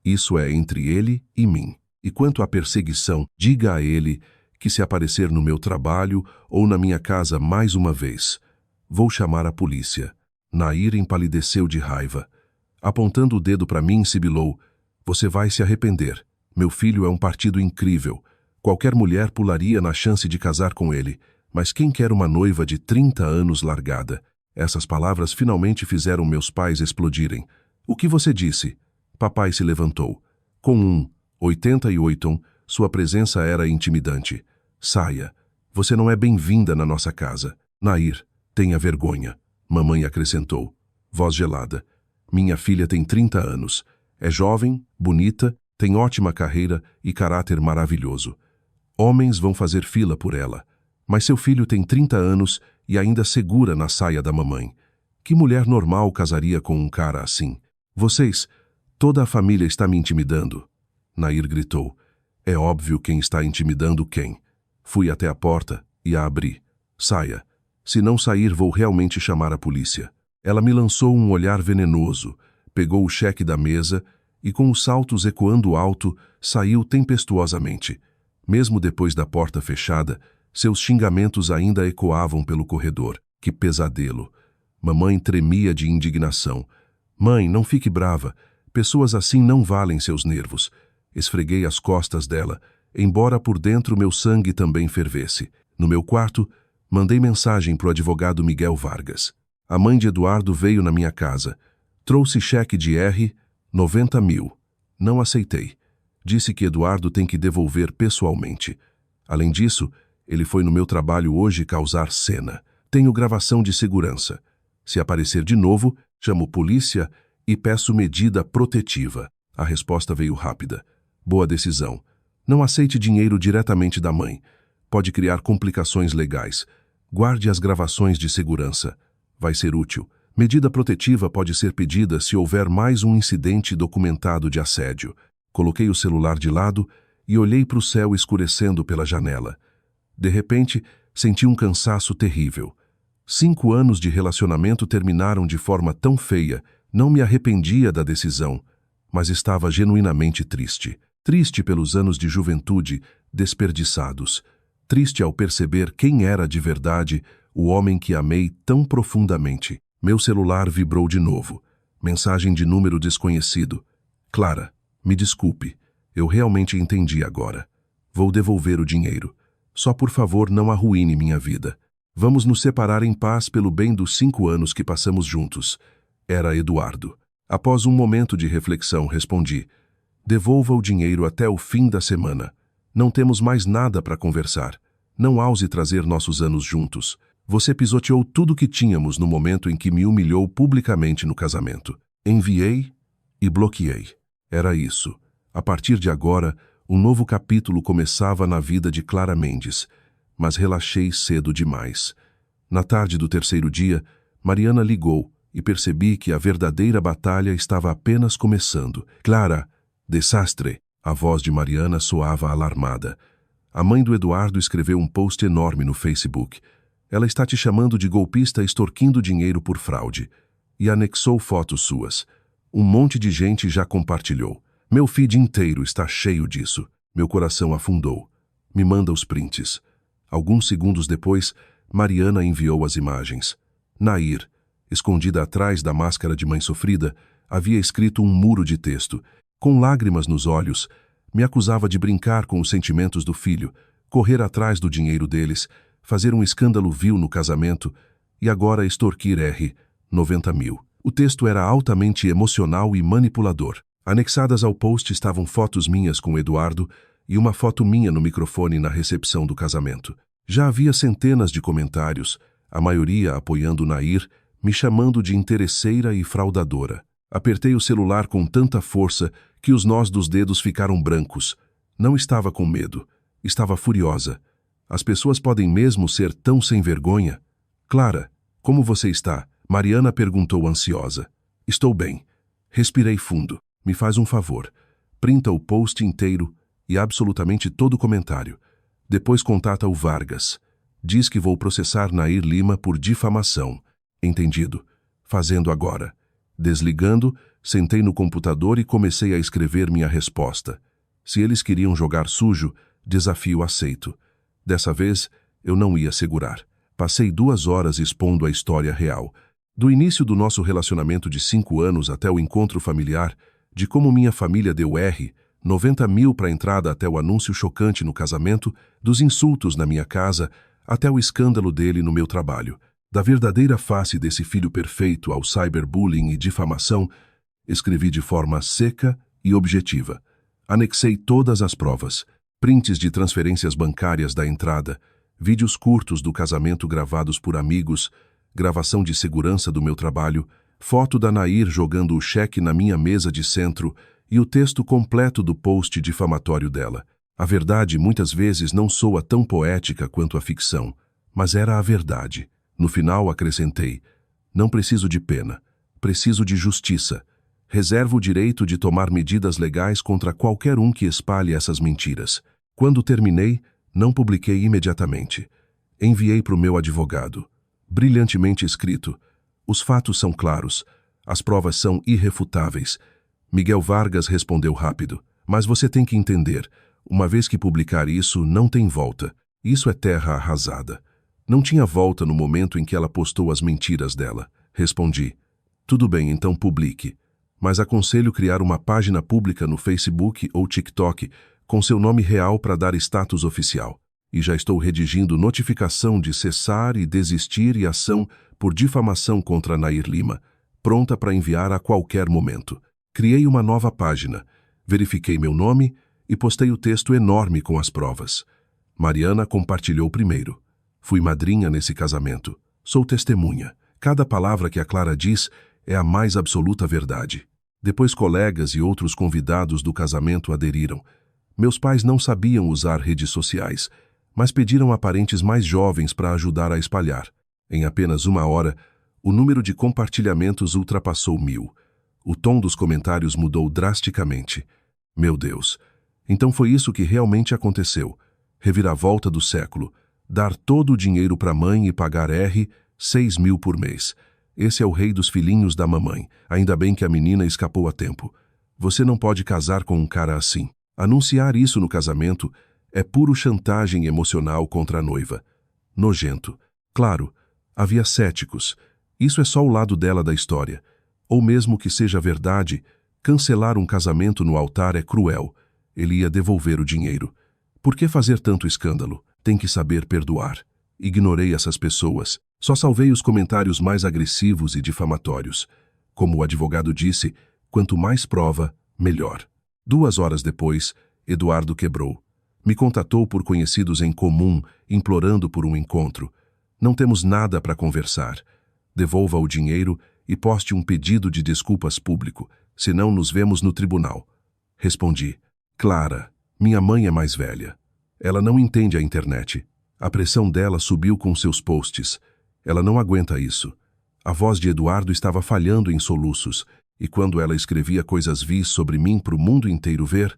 Isso é entre ele e mim. E quanto à perseguição, diga a ele que se aparecer no meu trabalho ou na minha casa mais uma vez, vou chamar a polícia. Nair empalideceu de raiva. Apontando o dedo para mim, sibilou. Você vai se arrepender. Meu filho é um partido incrível. Qualquer mulher pularia na chance de casar com ele, mas quem quer uma noiva de 30 anos largada? Essas palavras finalmente fizeram meus pais explodirem. O que você disse? Papai se levantou. Com 88, sua presença era intimidante. Saia. Você não é bem-vinda na nossa casa. Nair, tenha vergonha. Mamãe acrescentou. Voz gelada. Minha filha tem 30 anos. É jovem, bonita, tem ótima carreira e caráter maravilhoso. Homens vão fazer fila por ela. Mas seu filho tem 30 anos e ainda segura na saia da mamãe. Que mulher normal casaria com um cara assim? Vocês, toda a família está me intimidando. Nair gritou. É óbvio quem está intimidando quem. Fui até a porta e a abri. Saia. Se não sair, vou realmente chamar a polícia. Ela me lançou um olhar venenoso, pegou o cheque da mesa e, com os saltos ecoando alto, saiu tempestuosamente. Mesmo depois da porta fechada, seus xingamentos ainda ecoavam pelo corredor. Que pesadelo! Mamãe tremia de indignação. Mãe, não fique brava. Pessoas assim não valem seus nervos. Esfreguei as costas dela, embora por dentro meu sangue também fervesse. No meu quarto, mandei mensagem para o advogado Miguel Vargas. A mãe de Eduardo veio na minha casa. Trouxe cheque de 90 mil. Não aceitei. Disse que Eduardo tem que devolver pessoalmente. Além disso, ele foi no meu trabalho hoje causar cena. Tenho gravação de segurança. Se aparecer de novo, chamo polícia e peço medida protetiva. A resposta veio rápida. Boa decisão. Não aceite dinheiro diretamente da mãe. Pode criar complicações legais. Guarde as gravações de segurança. Vai ser útil. Medida protetiva pode ser pedida se houver mais um incidente documentado de assédio. Coloquei o celular de lado e olhei para o céu escurecendo pela janela. De repente, senti um cansaço terrível. 5 anos de relacionamento terminaram de forma tão feia. Não me arrependia da decisão, mas estava genuinamente triste. Triste pelos anos de juventude desperdiçados. Triste ao perceber quem era de verdade o homem que amei tão profundamente. Meu celular vibrou de novo. Mensagem de número desconhecido. Clara, me desculpe. Eu realmente entendi agora. Vou devolver o dinheiro. Só por favor não arruine minha vida. Vamos nos separar em paz pelo bem dos 5 anos que passamos juntos. Era Eduardo. Após um momento de reflexão, respondi: devolva o dinheiro até o fim da semana. Não temos mais nada para conversar. Não ouse trazer nossos anos juntos. Você pisoteou tudo que tínhamos no momento em que me humilhou publicamente no casamento. Enviei e bloqueei. Era isso. A partir de agora, um novo capítulo começava na vida de Clara Mendes, mas relaxei cedo demais. Na tarde do 3º dia, Mariana ligou e percebi que a verdadeira batalha estava apenas começando. Clara, desastre! A voz de Mariana soava alarmada. A mãe do Eduardo escreveu um post enorme no Facebook. Ela está te chamando de golpista extorquindo dinheiro por fraude. E anexou fotos suas. Um monte de gente já compartilhou. Meu feed inteiro está cheio disso. Meu coração afundou. Me manda os prints. Alguns segundos depois, Mariana enviou as imagens. Nair, escondida atrás da máscara de mãe sofrida, havia escrito um muro de texto. Com lágrimas nos olhos, me acusava de brincar com os sentimentos do filho, correr atrás do dinheiro deles, fazer um escândalo vil no casamento e agora extorquir 90 mil. O texto era altamente emocional e manipulador. Anexadas ao post estavam fotos minhas com Eduardo e uma foto minha no microfone na recepção do casamento. Já havia centenas de comentários, a maioria apoiando Nair, me chamando de interesseira e fraudadora. Apertei o celular com tanta força que os nós dos dedos ficaram brancos. Não estava com medo, estava furiosa. As pessoas podem mesmo ser tão sem vergonha? Clara, como você está? Mariana perguntou ansiosa. Estou bem. Respirei fundo. Me faz um favor. Printa o post inteiro e absolutamente todo o comentário. Depois contata o Vargas. Diz que vou processar Nair Lima por difamação. Entendido. Fazendo agora. Desligando, sentei no computador e comecei a escrever minha resposta. Se eles queriam jogar sujo, desafio aceito. Dessa vez, eu não ia segurar. Passei 2 horas expondo a história real. Do início do nosso relacionamento de 5 anos até o encontro familiar, de como minha família deu 90 mil para a entrada até o anúncio chocante no casamento, dos insultos na minha casa, até o escândalo dele no meu trabalho. Da verdadeira face desse filho perfeito ao cyberbullying e difamação, escrevi de forma seca e objetiva. Anexei todas as provas, prints de transferências bancárias da entrada, vídeos curtos do casamento gravados por amigos, gravação de segurança do meu trabalho, foto da Nair jogando o cheque na minha mesa de centro e o texto completo do post difamatório dela. A verdade muitas vezes não soa tão poética quanto a ficção, mas era a verdade. No final acrescentei: não preciso de pena, preciso de justiça. Reservo o direito de tomar medidas legais contra qualquer um que espalhe essas mentiras. Quando terminei, não publiquei imediatamente. Enviei para o meu advogado. Brilhantemente escrito. Os fatos são claros. As provas são irrefutáveis. Miguel Vargas respondeu rápido. Mas você tem que entender. Uma vez que publicar isso, não tem volta. Isso é terra arrasada. Não tinha volta no momento em que ela postou as mentiras dela. Respondi. Tudo bem, então publique. Mas aconselho criar uma página pública no Facebook ou TikTok com seu nome real para dar status oficial. E já estou redigindo notificação de cessar e desistir e ação por difamação contra Nair Lima, pronta para enviar a qualquer momento. Criei uma nova página, verifiquei meu nome e postei o texto enorme com as provas. Mariana compartilhou primeiro. Fui madrinha nesse casamento. Sou testemunha. Cada palavra que a Clara diz é a mais absoluta verdade. Depois colegas e outros convidados do casamento aderiram. Meus pais não sabiam usar redes sociais, mas pediram a parentes mais jovens para ajudar a espalhar. Em apenas 1 hora, o número de compartilhamentos ultrapassou 1000. O tom dos comentários mudou drasticamente. Meu Deus! Então foi isso que realmente aconteceu. Reviravolta do século. Dar todo o dinheiro para a mãe e pagar 6 mil por mês. Esse é o rei dos filhinhos da mamãe. Ainda bem que a menina escapou a tempo. Você não pode casar com um cara assim. Anunciar isso no casamento é puro chantagem emocional contra a noiva. Nojento. Claro, havia céticos. Isso é só o lado dela da história. Ou mesmo que seja verdade, cancelar um casamento no altar é cruel. Ele ia devolver o dinheiro. Por que fazer tanto escândalo? Tem que saber perdoar. Ignorei essas pessoas. Só salvei os comentários mais agressivos e difamatórios. Como o advogado disse, quanto mais prova, melhor. 2 horas depois, Eduardo quebrou. Me contatou por conhecidos em comum, implorando por um encontro. Não temos nada para conversar. Devolva o dinheiro e poste um pedido de desculpas público, senão nos vemos no tribunal. Respondi. Clara, minha mãe é mais velha. Ela não entende a internet. A pressão dela subiu com seus posts. Ela não aguenta isso. A voz de Eduardo estava falhando em soluços, e quando ela escrevia coisas vis sobre mim para o mundo inteiro ver,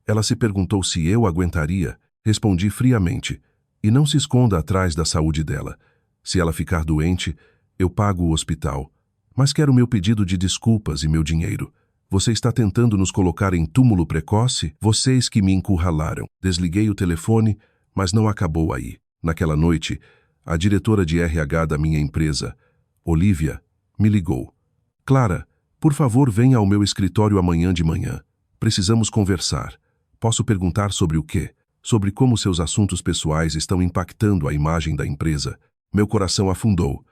ela se perguntou se eu aguentaria. Respondi friamente. E não se esconda atrás da saúde dela. Se ela ficar doente, eu pago o hospital. Mas quero meu pedido de desculpas e meu dinheiro. Você está tentando nos colocar em túmulo precoce? Vocês que me encurralaram. Desliguei o telefone, mas não acabou aí. Naquela noite, a diretora de RH da minha empresa, Olívia, me ligou. Clara, por favor, venha ao meu escritório amanhã de manhã. Precisamos conversar. Posso perguntar sobre o quê? Sobre como seus assuntos pessoais estão impactando a imagem da empresa. Meu coração afundou.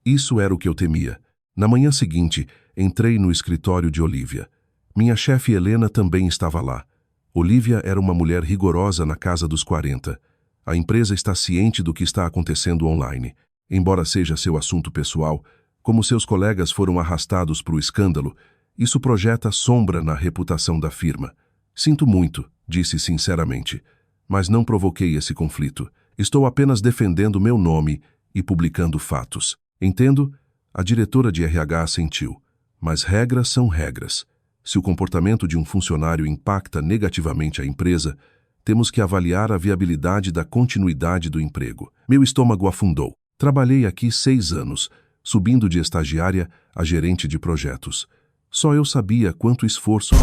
Isso era o que eu temia. Na manhã seguinte, entrei no escritório de Olívia. Minha chefe Helena também estava lá. Olívia era uma mulher rigorosa na casa dos 40. A empresa está ciente do que está acontecendo online. Embora seja seu assunto pessoal, como seus colegas foram arrastados para o escândalo, isso projeta sombra na reputação da firma. Sinto muito, disse sinceramente, mas não provoquei esse conflito. Estou apenas defendendo meu nome e publicando fatos. Entendo? A diretora de RH assentiu. Mas regras são regras. Se o comportamento de um funcionário impacta negativamente a empresa, temos que avaliar a viabilidade da continuidade do emprego. Meu estômago afundou. Trabalhei aqui 6 anos, subindo de estagiária a gerente de projetos. Só eu sabia quanto esforço.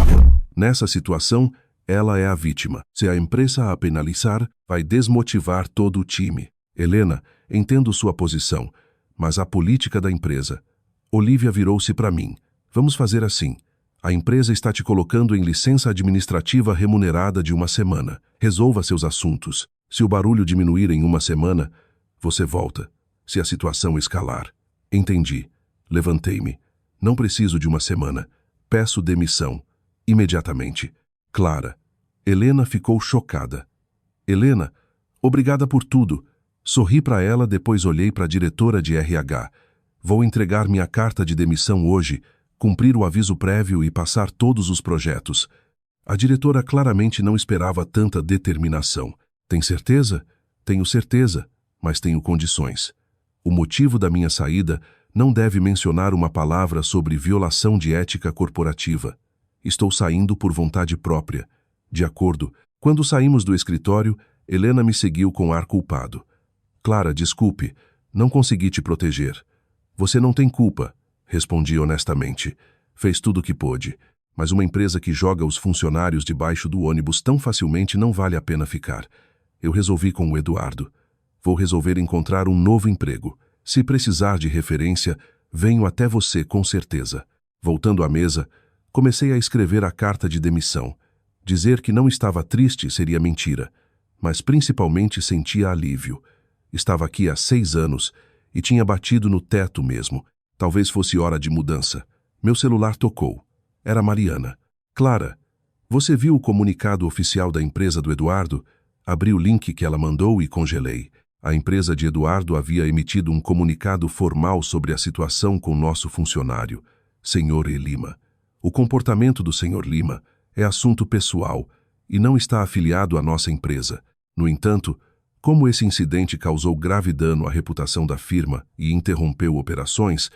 Nessa situação, ela é a vítima. Se a empresa a penalizar, vai desmotivar todo o time. Helena, entendo sua posição, mas a política da empresa. Olívia virou-se para mim. Vamos fazer assim. A empresa está te colocando em licença administrativa remunerada de 1 semana. Resolva seus assuntos. Se o barulho diminuir em 1 semana, você volta. Se a situação escalar. Entendi. Levantei-me. Não preciso de 1 semana. Peço demissão. Imediatamente. Clara. Helena ficou chocada. Helena, obrigada por tudo. Sorri para ela, depois olhei para a diretora de RH. Vou entregar minha carta de demissão hoje, cumprir o aviso prévio e passar todos os projetos. A diretora claramente não esperava tanta determinação. Tem certeza? Tenho certeza, mas tenho condições. O motivo da minha saída não deve mencionar uma palavra sobre violação de ética corporativa. Estou saindo por vontade própria. De acordo. Quando saímos do escritório, Helena me seguiu com ar culpado. Clara, desculpe, não consegui te proteger. Você não tem culpa, respondi honestamente. Fez tudo o que pôde, mas uma empresa que joga os funcionários debaixo do ônibus tão facilmente não vale a pena ficar. Eu resolvi com o Eduardo. Vou resolver encontrar um novo emprego. Se precisar de referência, venho até você com certeza. Voltando à mesa, comecei a escrever a carta de demissão. Dizer que não estava triste seria mentira, mas principalmente sentia alívio. Estava aqui há 6 anos e tinha batido no teto mesmo. Talvez fosse hora de mudança. Meu celular tocou. Era Mariana. Clara, você viu o comunicado oficial da empresa do Eduardo? Abri o link que ela mandou e congelei. A empresa de Eduardo havia emitido um comunicado formal sobre a situação com nosso funcionário, Sr. Lima. O comportamento do Sr. Lima é assunto pessoal e não está afiliado à nossa empresa. No entanto, como esse incidente causou grave dano à reputação da firma e interrompeu operações,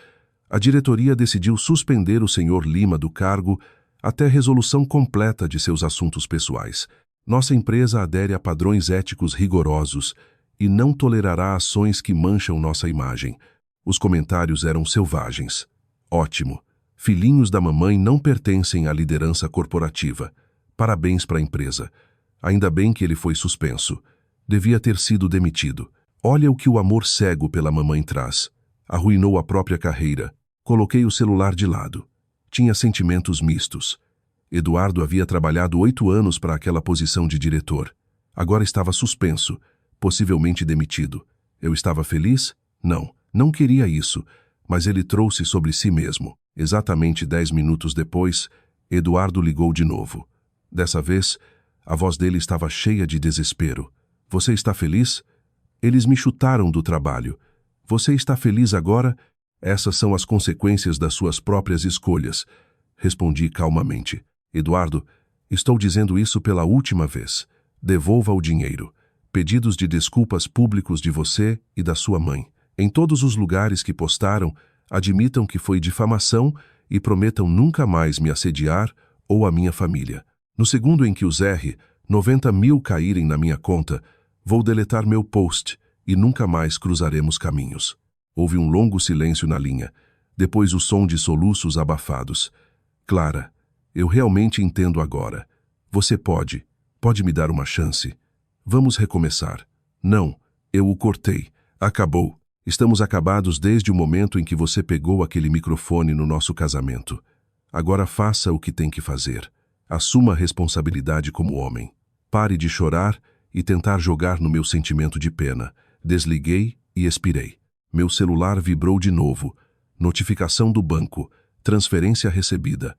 a diretoria decidiu suspender o Sr. Lima do cargo até resolução completa de seus assuntos pessoais. Nossa empresa adere a padrões éticos rigorosos e não tolerará ações que mancham nossa imagem. Os comentários eram selvagens. Ótimo. Filhinhos da mamãe não pertencem à liderança corporativa. Parabéns para a empresa. Ainda bem que ele foi suspenso. Devia ter sido demitido. Olha o que o amor cego pela mamãe traz. Arruinou a própria carreira. Coloquei o celular de lado. Tinha sentimentos mistos. Eduardo havia trabalhado 8 anos para aquela posição de diretor. Agora estava suspenso, possivelmente demitido. Eu estava feliz? Não, não queria isso, mas ele trouxe sobre si mesmo. Exatamente 10 minutos depois, Eduardo ligou de novo. Dessa vez, a voz dele estava cheia de desespero. Você está feliz? Eles me chutaram do trabalho. Você está feliz agora? Essas são as consequências das suas próprias escolhas. Respondi calmamente. Eduardo, estou dizendo isso pela última vez. Devolva o dinheiro. Pedidos de desculpas públicos de você e da sua mãe. Em todos os lugares que postaram, admitam que foi difamação e prometam nunca mais me assediar ou a minha família. No segundo em que os 90 mil caírem na minha conta, vou deletar meu post e nunca mais cruzaremos caminhos. Houve um longo silêncio na linha, depois o som de soluços abafados. Clara, eu realmente entendo agora. Você pode me dar uma chance? Vamos recomeçar. Não, eu o cortei. Acabou. Estamos acabados desde o momento em que você pegou aquele microfone no nosso casamento. Agora faça o que tem que fazer. Assuma a responsabilidade como homem. Pare de chorar e tentar jogar no meu sentimento de pena. Desliguei e expirei. Meu celular vibrou de novo. Notificação do banco. Transferência recebida.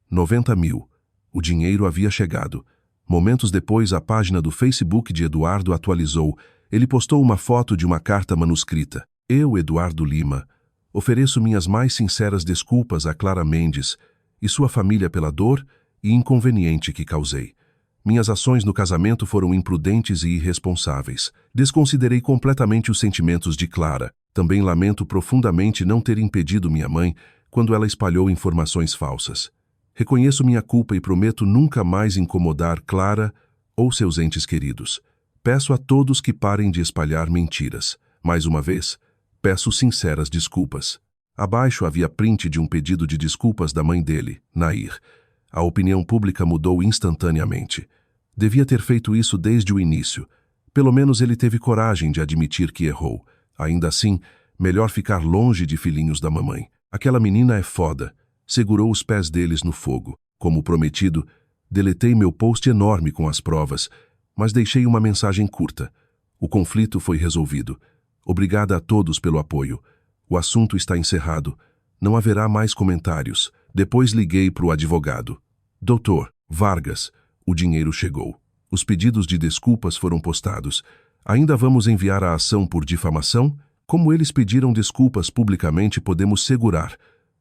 90 mil. O dinheiro havia chegado. Momentos depois, a página do Facebook de Eduardo atualizou. Ele postou uma foto de uma carta manuscrita. Eu, Eduardo Lima, ofereço minhas mais sinceras desculpas a Clara Mendes e sua família pela dor e inconveniente que causei. Minhas ações no casamento foram imprudentes e irresponsáveis. Desconsiderei completamente os sentimentos de Clara. Também lamento profundamente não ter impedido minha mãe quando ela espalhou informações falsas. Reconheço minha culpa e prometo nunca mais incomodar Clara ou seus entes queridos. Peço a todos que parem de espalhar mentiras. Mais uma vez, peço sinceras desculpas. Abaixo havia print de um pedido de desculpas da mãe dele, Nair. A opinião pública mudou instantaneamente. Devia ter feito isso desde o início. Pelo menos ele teve coragem de admitir que errou. Ainda assim, melhor ficar longe de filhinhos da mamãe. Aquela menina é foda. Segurou os pés deles no fogo. Como prometido, deletei meu post enorme com as provas, mas deixei uma mensagem curta. O conflito foi resolvido. Obrigada a todos pelo apoio. O assunto está encerrado. Não haverá mais comentários. Depois liguei para o advogado. Doutor Vargas, o dinheiro chegou. Os pedidos de desculpas foram postados. Ainda vamos enviar a ação por difamação? Como eles pediram desculpas publicamente, podemos segurar.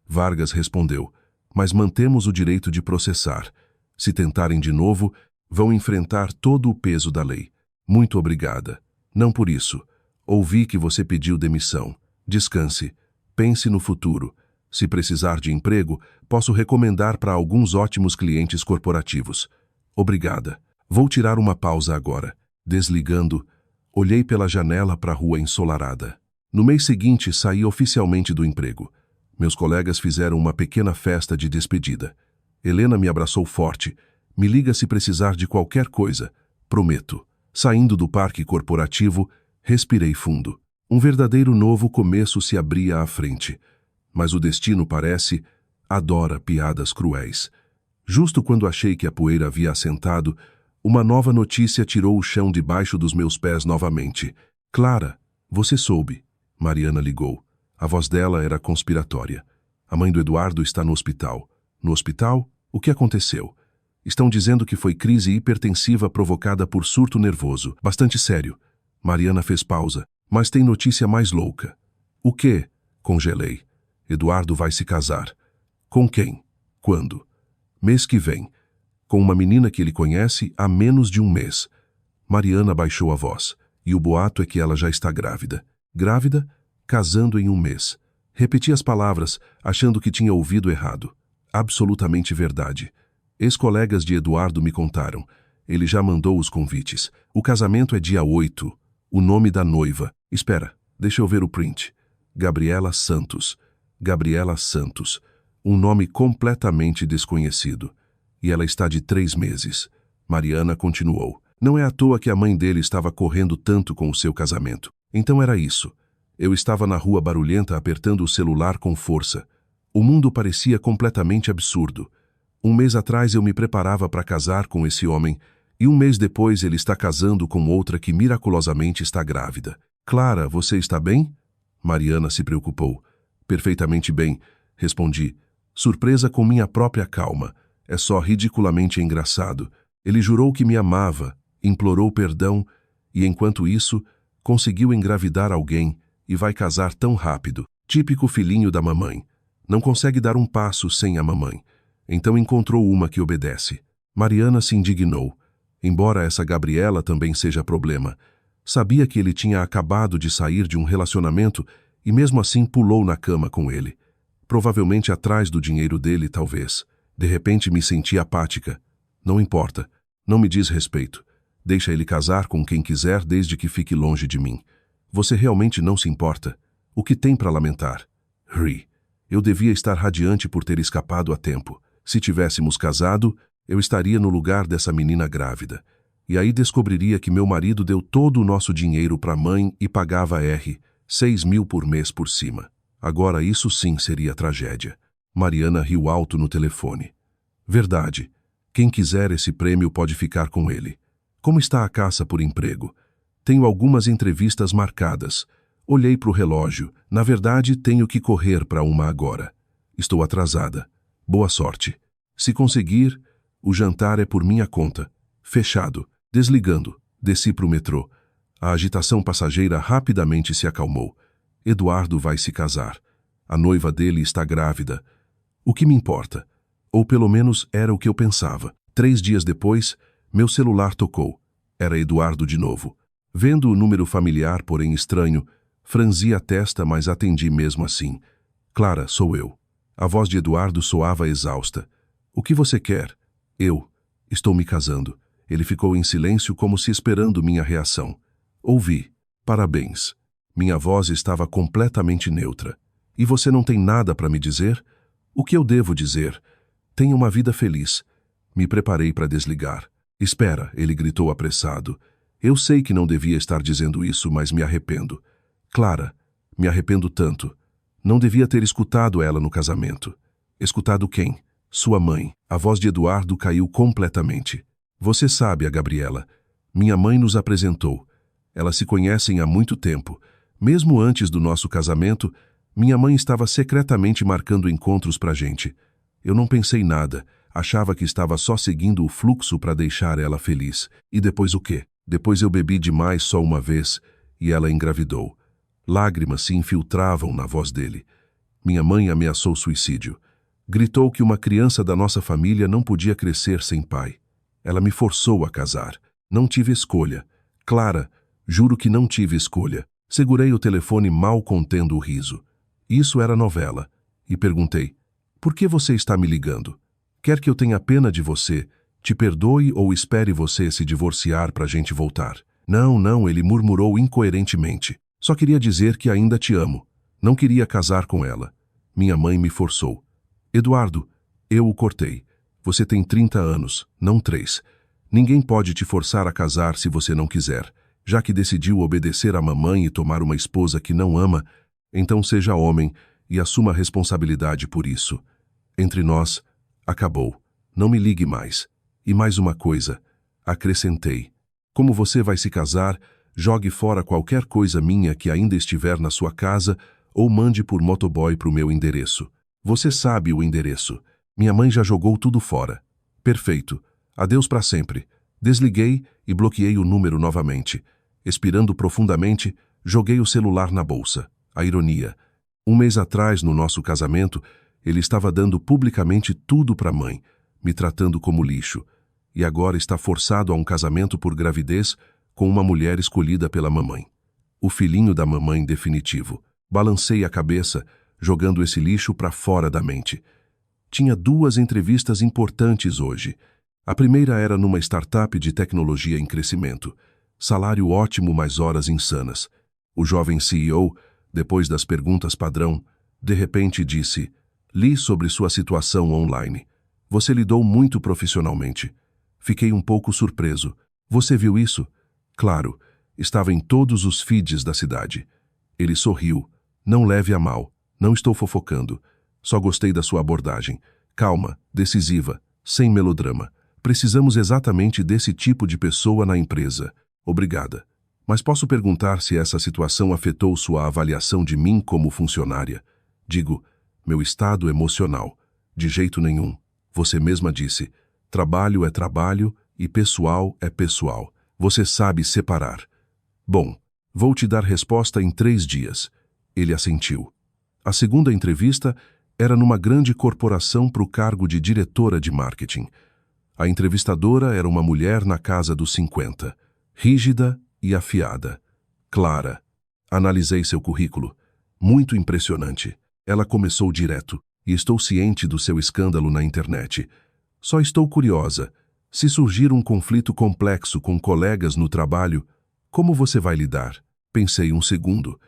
Vargas respondeu, mas mantemos o direito de processar. Se tentarem de novo, vão enfrentar todo o peso da lei. Muito obrigada. Não por isso. Ouvi que você pediu demissão. Descanse. Pense no futuro. Se precisar de emprego, posso recomendar para alguns ótimos clientes corporativos. Obrigada. Vou tirar uma pausa agora. Desligando, olhei pela janela para a rua ensolarada. No mês seguinte, saí oficialmente do emprego. Meus colegas fizeram uma pequena festa de despedida. Helena me abraçou forte. Me liga se precisar de qualquer coisa. Prometo. Saindo do parque corporativo, respirei fundo. Um verdadeiro novo começo se abria à frente. Mas o destino adora piadas cruéis. Justo quando achei que a poeira havia assentado, uma nova notícia tirou o chão debaixo dos meus pés novamente. Clara, você soube. Mariana ligou. A voz dela era conspiratória. A mãe do Eduardo está no hospital. No hospital? O que aconteceu? Estão dizendo que foi crise hipertensiva provocada por surto nervoso. Bastante sério. Mariana fez pausa. Mas tem notícia mais louca. O quê? Congelei. Eduardo vai se casar. Com quem? Quando? Mês que vem. Com uma menina que ele conhece há menos de um mês. Mariana baixou a voz. E o boato é que ela já está grávida. Grávida? Casando em um mês. Repeti as palavras, achando que tinha ouvido errado. Absolutamente verdade. Ex-colegas de Eduardo me contaram. Ele já mandou os convites. O casamento é dia 8. O nome da noiva. Espera, deixa eu ver o print. Gabriela Santos. Gabriela Santos. Um nome completamente desconhecido. E ela está de 3 meses. Mariana continuou. Não é à toa que a mãe dele estava correndo tanto com o seu casamento. Então era isso. Eu estava na rua barulhenta apertando o celular com força. O mundo parecia completamente absurdo. Um mês atrás eu me preparava para casar com esse homem E um mês depois ele está casando com outra que miraculosamente está grávida. Clara, você está bem? Mariana se preocupou. Perfeitamente bem, respondi, surpresa com minha própria calma. É só ridiculamente engraçado. Ele jurou que me amava, implorou perdão e, enquanto isso, conseguiu engravidar alguém e vai casar tão rápido. Típico filhinho da mamãe. Não consegue dar um passo sem a mamãe. Então encontrou uma que obedece. Mariana se indignou. Embora essa Gabriela também seja problema. Sabia que ele tinha acabado de sair de um relacionamento e mesmo assim pulou na cama com ele. Provavelmente atrás do dinheiro dele, talvez. De repente me senti apática. Não importa. Não me diz respeito. Deixa ele casar com quem quiser desde que fique longe de mim. Você realmente não se importa? O que tem para lamentar? Ri. Eu devia estar radiante por ter escapado a tempo. Se tivéssemos casado, eu estaria no lugar dessa menina grávida. E aí descobriria que meu marido deu todo o nosso dinheiro para a mãe e pagava 6.000 por mês por cima. Agora isso sim seria tragédia. Mariana riu alto no telefone. Verdade. Quem quiser esse prêmio pode ficar com ele. Como está a caça por emprego? Tenho algumas entrevistas marcadas. Olhei para o relógio. Na verdade, tenho que correr para uma agora. Estou atrasada. Boa sorte. Se conseguir, o jantar é por minha conta. Fechado. Desligando. Desci para o metrô. A agitação passageira rapidamente se acalmou. Eduardo vai se casar. A noiva dele está grávida. O que me importa? Ou pelo menos era o que eu pensava. 3 dias depois, meu celular tocou. Era Eduardo de novo. Vendo o número familiar, porém estranho, franzi a testa, mas atendi mesmo assim. Clara, sou eu. A voz de Eduardo soava exausta. O que você quer? Eu. Estou me casando. Ele ficou em silêncio como se esperando minha reação. Ouvi. Parabéns. Minha voz estava completamente neutra. E você não tem nada para me dizer? O que eu devo dizer? Tenha uma vida feliz. Me preparei para desligar. Espera, ele gritou apressado. Eu sei que não devia estar dizendo isso, mas me arrependo. Clara, me arrependo tanto. Não devia ter escutado ela no casamento. Escutado quem? Sua mãe. A voz de Eduardo caiu completamente. Você sabe, a Gabriela. Minha mãe nos apresentou. Elas se conhecem há muito tempo. Mesmo antes do nosso casamento, minha mãe estava secretamente marcando encontros pra gente. Eu não pensei nada. Achava que estava só seguindo o fluxo para deixar ela feliz. E depois o quê? Depois eu bebi demais só uma vez e ela engravidou. Lágrimas se infiltravam na voz dele. Minha mãe ameaçou suicídio. Gritou que uma criança da nossa família não podia crescer sem pai. Ela me forçou a casar. Não tive escolha. Clara, juro que não tive escolha. Segurei o telefone mal contendo o riso. Isso era novela. E perguntei, por que você está me ligando? Quer que eu tenha pena de você, te perdoe ou espere você se divorciar para a gente voltar? Não, ele murmurou incoerentemente. Só queria dizer que ainda te amo. Não queria casar com ela. Minha mãe me forçou. Eduardo, eu o cortei. Você tem 30 anos, não 3. Ninguém pode te forçar a casar se você não quiser. Já que decidiu obedecer à mamãe e tomar uma esposa que não ama, então seja homem e assuma a responsabilidade por isso. Entre nós, acabou. Não me ligue mais. E mais uma coisa, acrescentei. Como você vai se casar, jogue fora qualquer coisa minha que ainda estiver na sua casa ou mande por motoboy para o meu endereço. Você sabe o endereço. Minha mãe já jogou tudo fora. Perfeito. Adeus para sempre. Desliguei e bloqueei o número novamente. Expirando profundamente, joguei o celular na bolsa. A ironia. 1 mês atrás, no nosso casamento, ele estava dando publicamente tudo para a mãe, me tratando como lixo. E agora está forçado a um casamento por gravidez com uma mulher escolhida pela mamãe. O filhinho da mamãe definitivo. Balancei a cabeça, jogando esse lixo para fora da mente. Tinha 2 entrevistas importantes hoje. A primeira era numa startup de tecnologia em crescimento. Salário ótimo, mais horas insanas. O jovem CEO, depois das perguntas padrão, de repente disse: li sobre sua situação online. Você lidou muito profissionalmente. Fiquei um pouco surpreso. Você viu isso? Claro, estava em todos os feeds da cidade. Ele sorriu. Não leve a mal. Não estou fofocando. Só gostei da sua abordagem. Calma, decisiva, sem melodrama. Precisamos exatamente desse tipo de pessoa na empresa. Obrigada. Mas posso perguntar se essa situação afetou sua avaliação de mim como funcionária? Digo, meu estado emocional. De jeito nenhum. Você mesma disse, trabalho é trabalho e pessoal é pessoal. Você sabe separar. Bom, vou te dar resposta em 3 dias. Ele assentiu. A segunda entrevista era numa grande corporação para o cargo de diretora de marketing. A entrevistadora era uma mulher na casa dos 50, rígida e afiada. Clara. Analisei seu currículo. Muito impressionante. Ela começou direto, e estou ciente do seu escândalo na internet. Só estou curiosa. Se surgir um conflito complexo com colegas no trabalho, como você vai lidar? Pensei um segundo.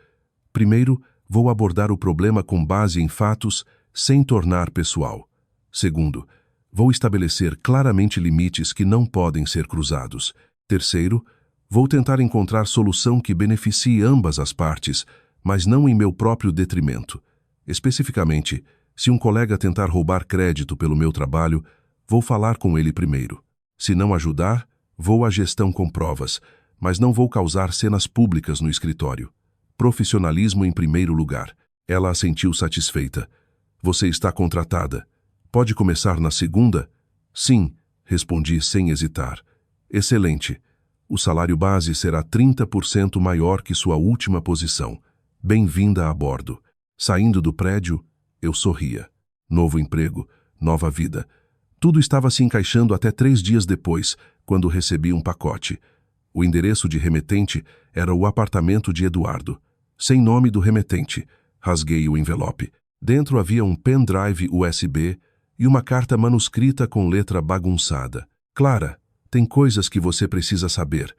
Primeiro, vou abordar o problema com base em fatos, sem tornar pessoal. Segundo, vou estabelecer claramente limites que não podem ser cruzados. Terceiro, vou tentar encontrar solução que beneficie ambas as partes, mas não em meu próprio detrimento. Especificamente, se um colega tentar roubar crédito pelo meu trabalho, vou falar com ele primeiro. Se não ajudar, vou à gestão com provas, mas não vou causar cenas públicas no escritório. Profissionalismo em primeiro lugar. Ela assentiu satisfeita. Você está contratada. Pode começar na segunda? Sim, respondi sem hesitar. Excelente. O salário base será 30% maior que sua última posição. Bem-vinda a bordo. Saindo do prédio, eu sorria. Novo emprego, nova vida. Tudo estava se encaixando até 3 dias depois, quando recebi um pacote. O endereço de remetente era o apartamento de Eduardo. Sem nome do remetente. Rasguei o envelope. Dentro havia um pendrive USB e uma carta manuscrita com letra bagunçada. Clara, tem coisas que você precisa saber.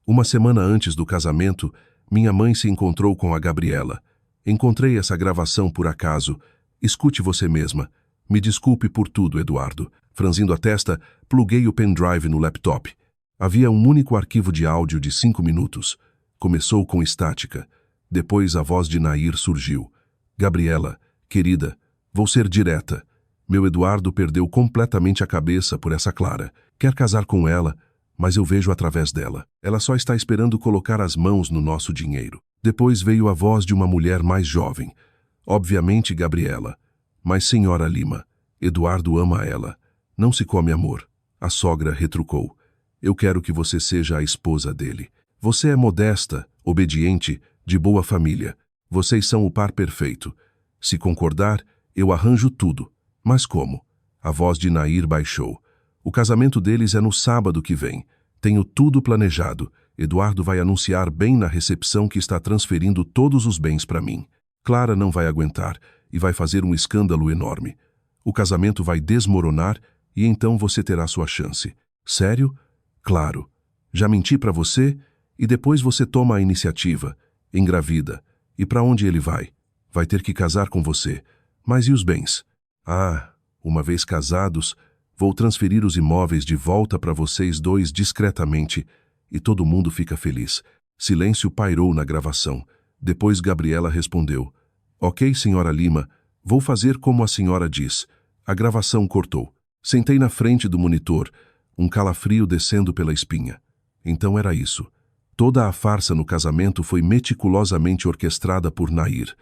Uma semana antes do casamento, minha mãe se encontrou com a Gabriela. Encontrei essa gravação por acaso. Escute você mesma. Me desculpe por tudo, Eduardo. Franzindo a testa, pluguei o pendrive no laptop. Havia um único arquivo de áudio de 5 minutos. Começou com estática. Depois a voz de Nair surgiu. Gabriela, querida, vou ser direta. Meu Eduardo perdeu completamente a cabeça por essa Clara. Quer casar com ela, mas eu vejo através dela. Ela só está esperando colocar as mãos no nosso dinheiro. Depois veio a voz de uma mulher mais jovem. Obviamente Gabriela. Mas senhora Lima, Eduardo ama ela. Não se come amor. A sogra retrucou. Eu quero que você seja a esposa dele. Você é modesta, obediente, de boa família. Vocês são o par perfeito. Se concordar, eu arranjo tudo. Mas como? A voz de Nair baixou. O casamento deles é no sábado que vem. Tenho tudo planejado. Eduardo vai anunciar bem na recepção que está transferindo todos os bens para mim. Clara não vai aguentar e vai fazer um escândalo enorme. O casamento vai desmoronar e então você terá sua chance. Sério? Claro. Já menti para você e depois você toma a iniciativa, engravida. E para onde ele vai? Vai ter que casar com você. Mas e os bens? Ah, uma vez casados, vou transferir os imóveis de volta para vocês dois discretamente e todo mundo fica feliz. Silêncio pairou na gravação. Depois Gabriela respondeu. Ok, senhora Lima, vou fazer como a senhora diz. A gravação cortou. Sentei na frente do monitor, um calafrio descendo pela espinha. Então era isso. Toda a farsa no casamento foi meticulosamente orquestrada por Nair.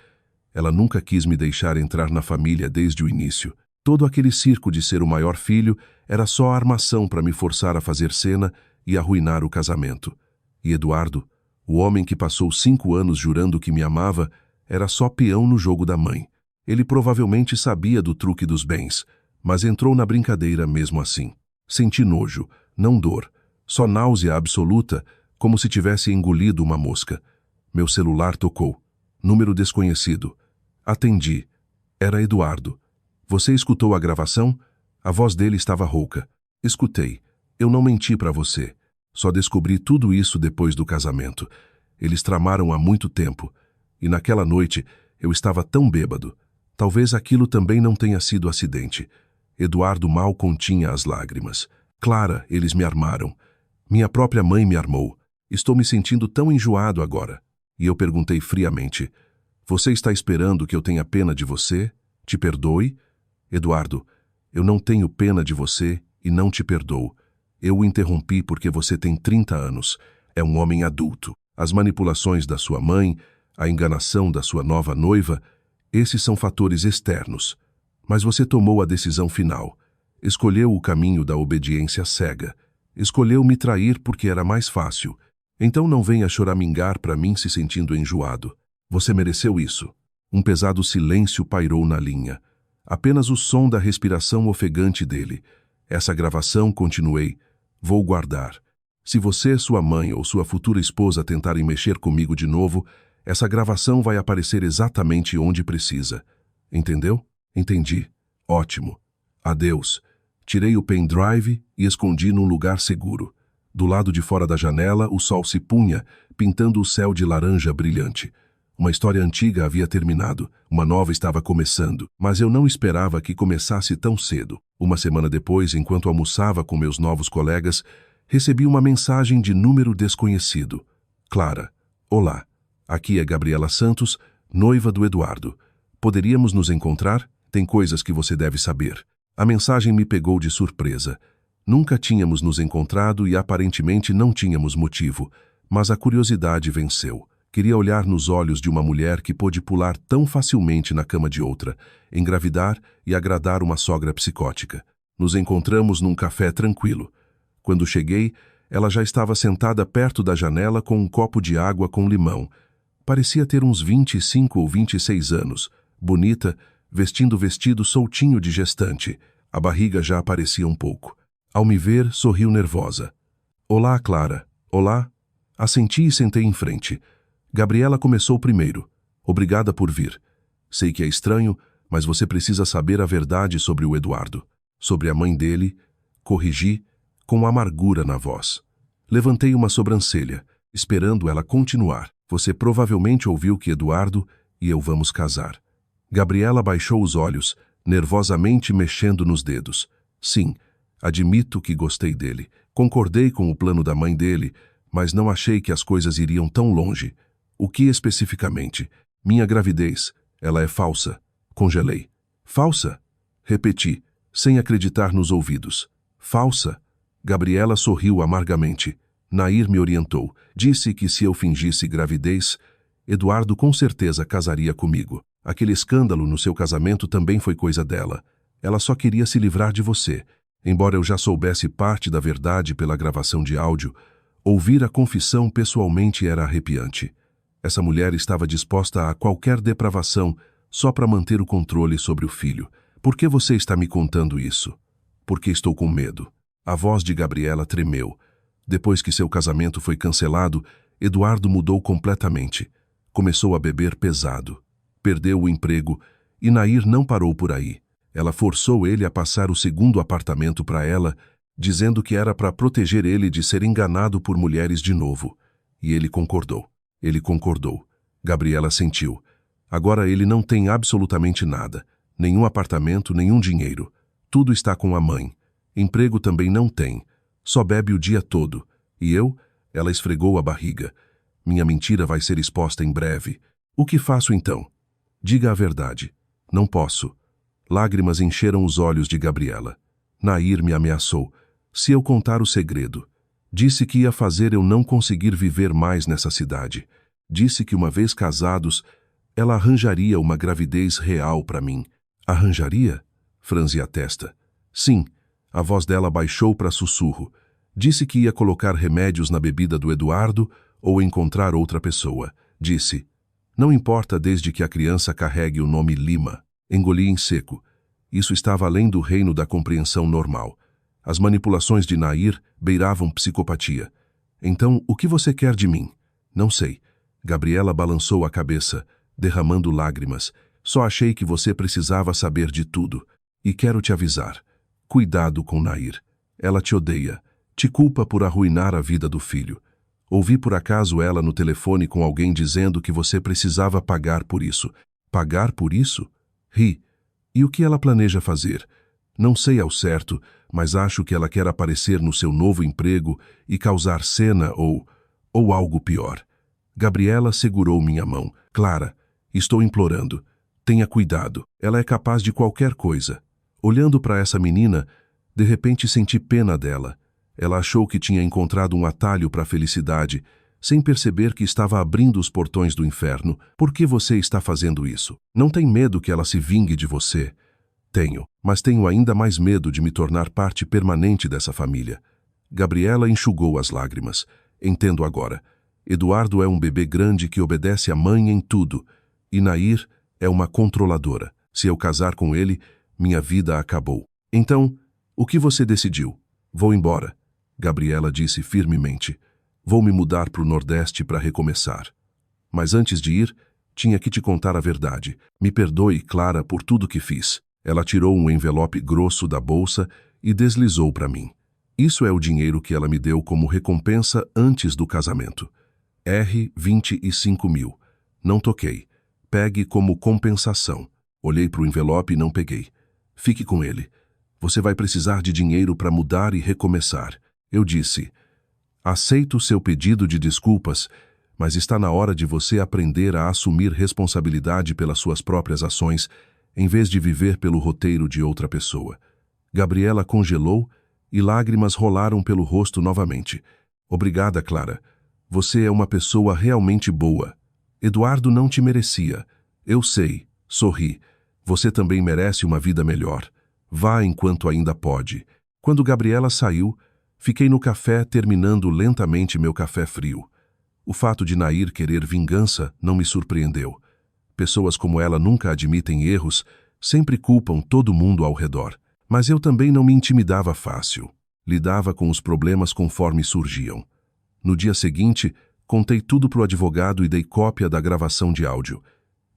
Ela nunca quis me deixar entrar na família desde o início. Todo aquele circo de ser o maior filho era só armação para me forçar a fazer cena e arruinar o casamento. E Eduardo, o homem que passou 5 anos jurando que me amava, era só peão no jogo da mãe. Ele provavelmente sabia do truque dos bens, mas entrou na brincadeira mesmo assim. Senti nojo, não dor, só náusea absoluta, como se tivesse engolido uma mosca. Meu celular tocou. Número desconhecido. Atendi. Era Eduardo. Você escutou a gravação? A voz dele estava rouca. Escutei. Eu não menti para você. Só descobri tudo isso depois do casamento. Eles tramaram há muito tempo. E naquela noite, eu estava tão bêbado. Talvez aquilo também não tenha sido acidente. Eduardo mal continha as lágrimas. Clara, eles me armaram. Minha própria mãe me armou. Estou me sentindo tão enjoado agora. E eu perguntei friamente. Você está esperando que eu tenha pena de você? Te perdoe? Eduardo, eu não tenho pena de você e não te perdoo. Eu o interrompi porque você tem 30 anos. É um homem adulto. As manipulações da sua mãe, a enganação da sua nova noiva, esses são fatores externos. Mas você tomou a decisão final. Escolheu o caminho da obediência cega. Escolheu me trair porque era mais fácil. Então não venha choramingar para mim se sentindo enjoado. Você mereceu isso. Um pesado silêncio pairou na linha. Apenas o som da respiração ofegante dele. Essa gravação, continuei, vou guardar. Se você, sua mãe ou sua futura esposa tentarem mexer comigo de novo, essa gravação vai aparecer exatamente onde precisa. Entendeu? Entendi. Ótimo. Adeus. Tirei o pendrive e escondi num lugar seguro. Do lado de fora da janela, o sol se punha, pintando o céu de laranja brilhante. Uma história antiga havia terminado, uma nova estava começando, mas eu não esperava que começasse tão cedo. Uma semana depois, enquanto almoçava com meus novos colegas, recebi uma mensagem de número desconhecido. Clara, olá, aqui é Gabriela Santos, noiva do Eduardo. Poderíamos nos encontrar? Tem coisas que você deve saber. A mensagem me pegou de surpresa. Nunca tínhamos nos encontrado e aparentemente não tínhamos motivo, mas a curiosidade venceu. Queria olhar nos olhos de uma mulher que pôde pular tão facilmente na cama de outra, engravidar e agradar uma sogra psicótica. Nos encontramos num café tranquilo. Quando cheguei, ela já estava sentada perto da janela com um copo de água com limão. Parecia ter uns 25 ou 26 anos, bonita, vestindo vestido soltinho de gestante. A barriga já aparecia um pouco. Ao me ver, sorriu nervosa. Olá, Clara. Olá. Assenti e sentei em frente. Gabriela começou primeiro. Obrigada por vir. Sei que é estranho, mas você precisa saber a verdade sobre o Eduardo. Sobre a mãe dele, corrigi, com amargura na voz. Levantei uma sobrancelha, esperando ela continuar. Você provavelmente ouviu que Eduardo e eu vamos casar. Gabriela baixou os olhos, nervosamente mexendo nos dedos. Sim, admito que gostei dele. Concordei com o plano da mãe dele, mas não achei que as coisas iriam tão longe. O que especificamente? Minha gravidez. Ela é falsa. Congelei. Falsa? Repeti, sem acreditar nos ouvidos. Falsa? Gabriela sorriu amargamente. Nair me orientou. Disse que se eu fingisse gravidez, Eduardo com certeza casaria comigo. Aquele escândalo no seu casamento também foi coisa dela. Ela só queria se livrar de você. Embora eu já soubesse parte da verdade pela gravação de áudio, ouvir a confissão pessoalmente era arrepiante. Essa mulher estava disposta a qualquer depravação só para manter o controle sobre o filho. Por que você está me contando isso? Porque estou com medo. A voz de Gabriela tremeu. Depois que seu casamento foi cancelado, Eduardo mudou completamente. Começou a beber pesado. Perdeu o emprego e Nair não parou por aí. Ela forçou ele a passar o segundo apartamento para ela, dizendo que era para proteger ele de ser enganado por mulheres de novo. E ele concordou. Ele concordou. Gabriela sentiu. Agora ele não tem absolutamente nada. Nenhum apartamento, nenhum dinheiro. Tudo está com a mãe. Emprego também não tem. Só bebe o dia todo. E eu? Ela esfregou a barriga. Minha mentira vai ser exposta em breve. O que faço então? Diga a verdade. Não posso. Lágrimas encheram os olhos de Gabriela. Nair me ameaçou. Se eu contar o segredo. Disse que ia fazer eu não conseguir viver mais nessa cidade. Disse que uma vez casados, ela arranjaria uma gravidez real para mim. Arranjaria? Franzi a testa. Sim. A voz dela baixou para sussurro. Disse que ia colocar remédios na bebida do Eduardo ou encontrar outra pessoa. Disse, não importa desde que a criança carregue o nome Lima. Engoli em seco. Isso estava além do reino da compreensão normal. As manipulações de Nair beiravam psicopatia. Então, o que você quer de mim? Não sei. Gabriela balançou a cabeça, derramando lágrimas. Só achei que você precisava saber de tudo. E quero te avisar. Cuidado com Nair. Ela te odeia. Te culpa por arruinar a vida do filho. Ouvi por acaso ela no telefone com alguém dizendo que você precisava pagar por isso. Pagar por isso? Ri. E o que ela planeja fazer? Não sei ao certo, mas acho que ela quer aparecer no seu novo emprego e causar cena ou algo pior. Gabriela segurou minha mão. Clara, estou implorando. Tenha cuidado. Ela é capaz de qualquer coisa. Olhando para essa menina, De repente senti pena dela. Ela achou que tinha encontrado um atalho para a felicidade, sem perceber que estava abrindo os portões do inferno. Por que você está fazendo isso? Não tem medo que ela se vingue de você? Tenho, mas tenho ainda mais medo de me tornar parte permanente dessa família. Gabriela enxugou as lágrimas. Entendo agora. Eduardo é um bebê grande que obedece à mãe em tudo. E Nair é uma controladora. Se eu casar com ele, minha vida acabou. Então, o que você decidiu? Vou embora, Gabriela disse firmemente. Vou me mudar para o Nordeste para recomeçar. Mas antes de ir, tinha que te contar a verdade. Me perdoe, Clara, por tudo que fiz. Ela tirou um envelope grosso da bolsa e deslizou para mim. Isso é o dinheiro que ela me deu como recompensa antes do casamento. R$ 25 mil. Não toquei. Pegue como compensação. Olhei para o envelope e não peguei. Fique com ele. Você vai precisar de dinheiro para mudar e recomeçar. Eu disse, aceito seu pedido de desculpas, mas está na hora de você aprender a assumir responsabilidade pelas suas próprias ações, em vez de viver pelo roteiro de outra pessoa. Gabriela congelou e lágrimas rolaram pelo rosto novamente. Obrigada, Clara. Você é uma pessoa realmente boa. Eduardo não te merecia. Eu sei. Sorri. Você também merece uma vida melhor. Vá enquanto ainda pode. Quando Gabriela saiu, fiquei no café terminando lentamente meu café frio. O fato de Nair querer vingança não me surpreendeu. Pessoas como ela nunca admitem erros, sempre culpam todo mundo ao redor. Mas eu também não me intimidava fácil. Lidava com os problemas conforme surgiam. No dia seguinte, contei tudo para o advogado e dei cópia da gravação de áudio.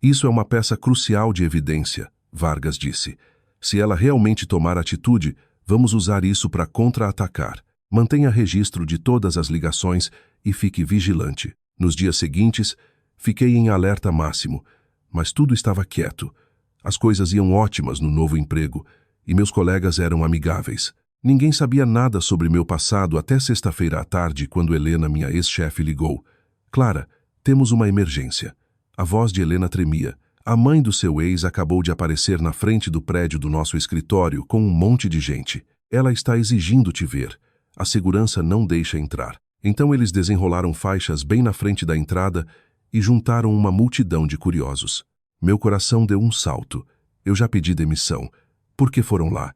Isso é uma peça crucial de evidência, Vargas disse. Se ela realmente tomar atitude, vamos usar isso para contra-atacar. Mantenha registro de todas as ligações e fique vigilante. Nos dias seguintes, fiquei em alerta máximo, mas tudo estava quieto. As coisas iam ótimas no novo emprego e meus colegas eram amigáveis. Ninguém sabia nada sobre meu passado até sexta-feira à tarde, quando Helena, minha ex-chefe, ligou. Clara, temos uma emergência. A voz de Helena tremia. A mãe do seu ex acabou de aparecer na frente do prédio do nosso escritório com um monte de gente. Ela está exigindo te ver. A segurança não deixa entrar. Então eles desenrolaram faixas bem na frente da entrada e juntaram uma multidão de curiosos. Meu coração deu um salto. Eu já pedi demissão. Por que foram lá?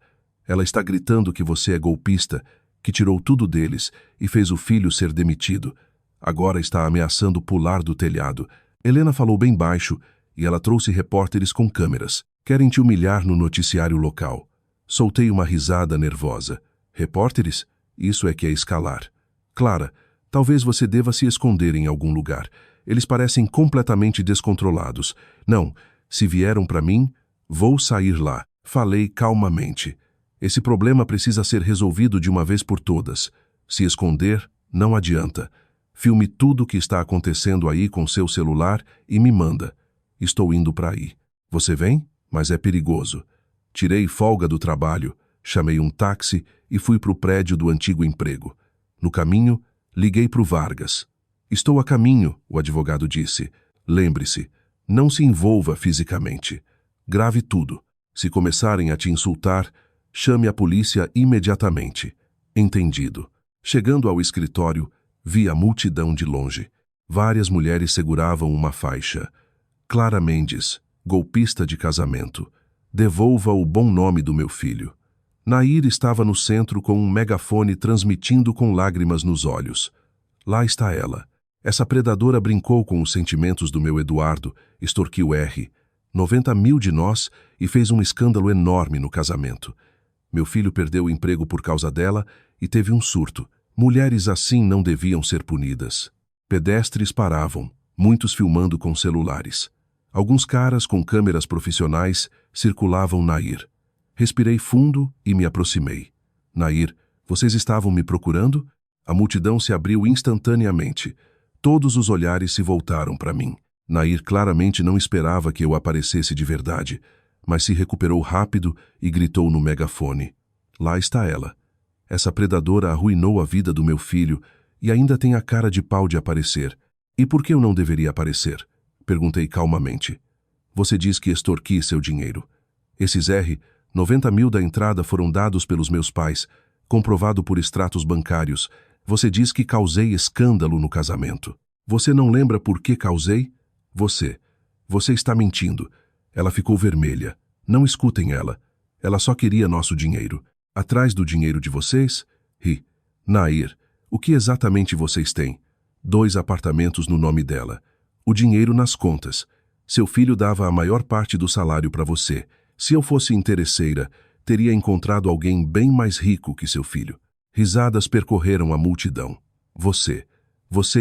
Ela está gritando que você é golpista, que tirou tudo deles e fez o filho ser demitido. Agora está ameaçando pular do telhado. Helena falou bem baixo e ela trouxe repórteres com câmeras. Querem te humilhar no noticiário local. Soltei uma risada nervosa. Repórteres? Isso é que é escalar. Clara, talvez você deva se esconder em algum lugar. Eles parecem completamente descontrolados. Não, se vieram para mim, vou sair lá. Falei calmamente. Esse problema precisa ser resolvido de uma vez por todas. Se esconder, não adianta. Filme tudo o que está acontecendo aí com seu celular e me manda. Estou indo para aí. Você vem? Mas é perigoso. Tirei folga do trabalho, chamei um táxi e fui para o prédio do antigo emprego. No caminho, liguei para o Vargas. Estou a caminho, o advogado disse. Lembre-se, não se envolva fisicamente. Grave tudo. Se começarem a te insultar, chame a polícia imediatamente. Entendido. Chegando ao escritório, vi a multidão de longe. Várias mulheres seguravam uma faixa. Clara Mendes, golpista de casamento. Devolva o bom nome do meu filho. Nair estava no centro com um megafone transmitindo com lágrimas nos olhos. Lá está ela. Essa predadora brincou com os sentimentos do meu Eduardo, extorquiu R. 90 mil de nós e fez um escândalo enorme no casamento. Meu filho perdeu o emprego por causa dela e teve um surto. Mulheres assim não deviam ser punidas. Pedestres paravam, muitos filmando com celulares. Alguns caras com câmeras profissionais circulavam Nair. Respirei fundo e me aproximei. Nair, vocês estavam me procurando? A multidão se abriu instantaneamente. Todos os olhares se voltaram para mim. Nair claramente não esperava que eu aparecesse de verdade, mas se recuperou rápido e gritou no megafone. Lá está ela. Essa predadora arruinou a vida do meu filho e ainda tem a cara de pau de aparecer. E por que eu não deveria aparecer? Perguntei calmamente. Você diz que extorqui seu dinheiro. Esses R 90 mil da entrada foram dados pelos meus pais, comprovado por extratos bancários. Você diz que causei escândalo no casamento. Você não lembra por que causei? Você está mentindo. Ela ficou vermelha. Não escutem ela. Ela só queria nosso dinheiro. Atrás do dinheiro de vocês? Ri. Nair, o que exatamente vocês têm? 2 apartamentos no nome dela. O dinheiro nas contas. Seu filho dava a maior parte do salário para você. Se eu fosse interesseira, teria encontrado alguém bem mais rico que seu filho. Risadas percorreram a multidão. Você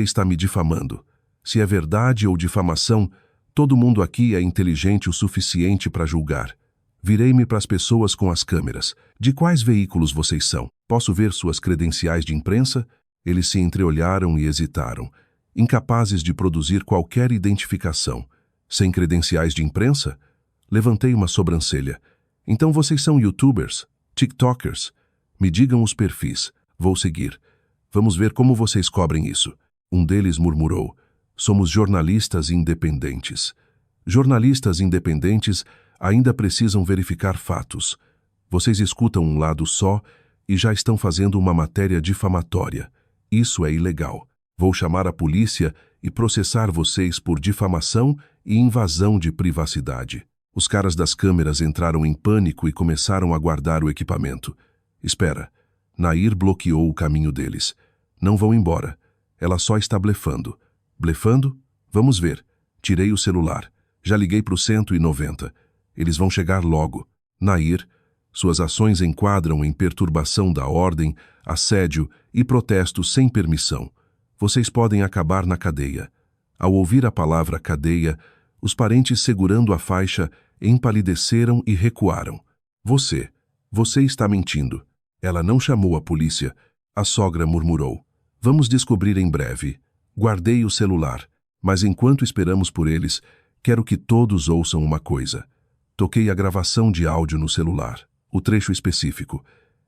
está me difamando. Se é verdade ou difamação, todo mundo aqui é inteligente o suficiente para julgar. Virei-me para as pessoas com as câmeras. De quais veículos vocês são? Posso ver suas credenciais de imprensa? Eles se entreolharam e hesitaram, incapazes de produzir qualquer identificação. Sem credenciais de imprensa? Levantei uma sobrancelha. Então vocês são youtubers? TikTokers? Me digam os perfis. Vou seguir. Vamos ver como vocês cobrem isso. Um deles murmurou. Somos jornalistas independentes. Jornalistas independentes ainda precisam verificar fatos. Vocês escutam um lado só e já estão fazendo uma matéria difamatória. Isso é ilegal. Vou chamar a polícia e processar vocês por difamação e invasão de privacidade. Os caras das câmeras entraram em pânico e começaram a guardar o equipamento. Espera. Nair bloqueou o caminho deles. Não vão embora. Ela só está blefando. Blefando? Vamos ver. Tirei o celular. Já liguei para o 190. Eles vão chegar logo. Nair, suas ações enquadram em perturbação da ordem, assédio e protesto sem permissão. Vocês podem acabar na cadeia. Ao ouvir a palavra cadeia, os parentes segurando a faixa empalideceram e recuaram. Você está mentindo. Ela não chamou a polícia. A sogra murmurou. Vamos descobrir em breve. Guardei o celular, mas enquanto esperamos por eles, quero que todos ouçam uma coisa. Toquei a gravação de áudio no celular. O trecho específico.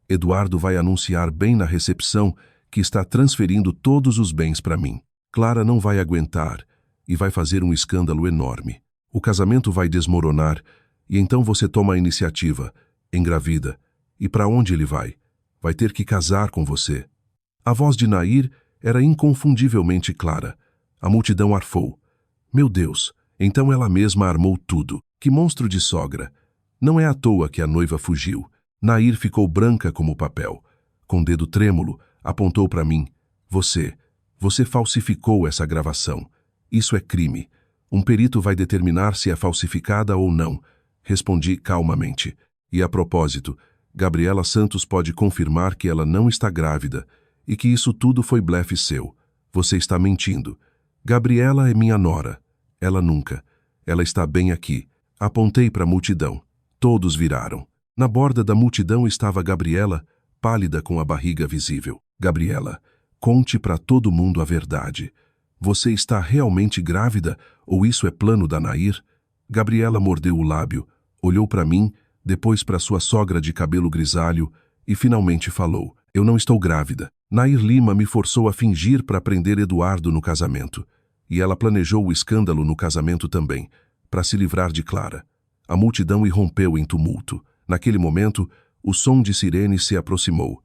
Eduardo vai anunciar bem na recepção que está transferindo todos os bens para mim. Clara não vai aguentar e vai fazer um escândalo enorme. O casamento vai desmoronar e então você toma a iniciativa, engravida. E para onde ele vai? Vai ter que casar com você. A voz de Nair era inconfundivelmente clara. A multidão arfou. Meu Deus, então ela mesma armou tudo. Que monstro de sogra! Não é à toa que a noiva fugiu. Nair ficou branca como papel. Com dedo trêmulo, apontou para mim. Você falsificou essa gravação. Isso é crime. Um perito vai determinar se é falsificada ou não. Respondi calmamente. E a propósito, Gabriela Santos pode confirmar que ela não está grávida e que isso tudo foi blefe seu. Você está mentindo. Gabriela é minha nora. Ela nunca. Ela está bem aqui. Apontei para a multidão. Todos viraram. Na borda da multidão estava Gabriela, pálida com a barriga visível. Gabriela, conte para todo mundo a verdade. Você está realmente grávida ou isso é plano da Nair? Gabriela mordeu o lábio, olhou para mim, depois para sua sogra de cabelo grisalho e finalmente falou. Eu não estou grávida. Nair Lima me forçou a fingir para prender Eduardo no casamento. E ela planejou o escândalo no casamento também, para se livrar de Clara. A multidão irrompeu em tumulto. Naquele momento, o som de sirene se aproximou.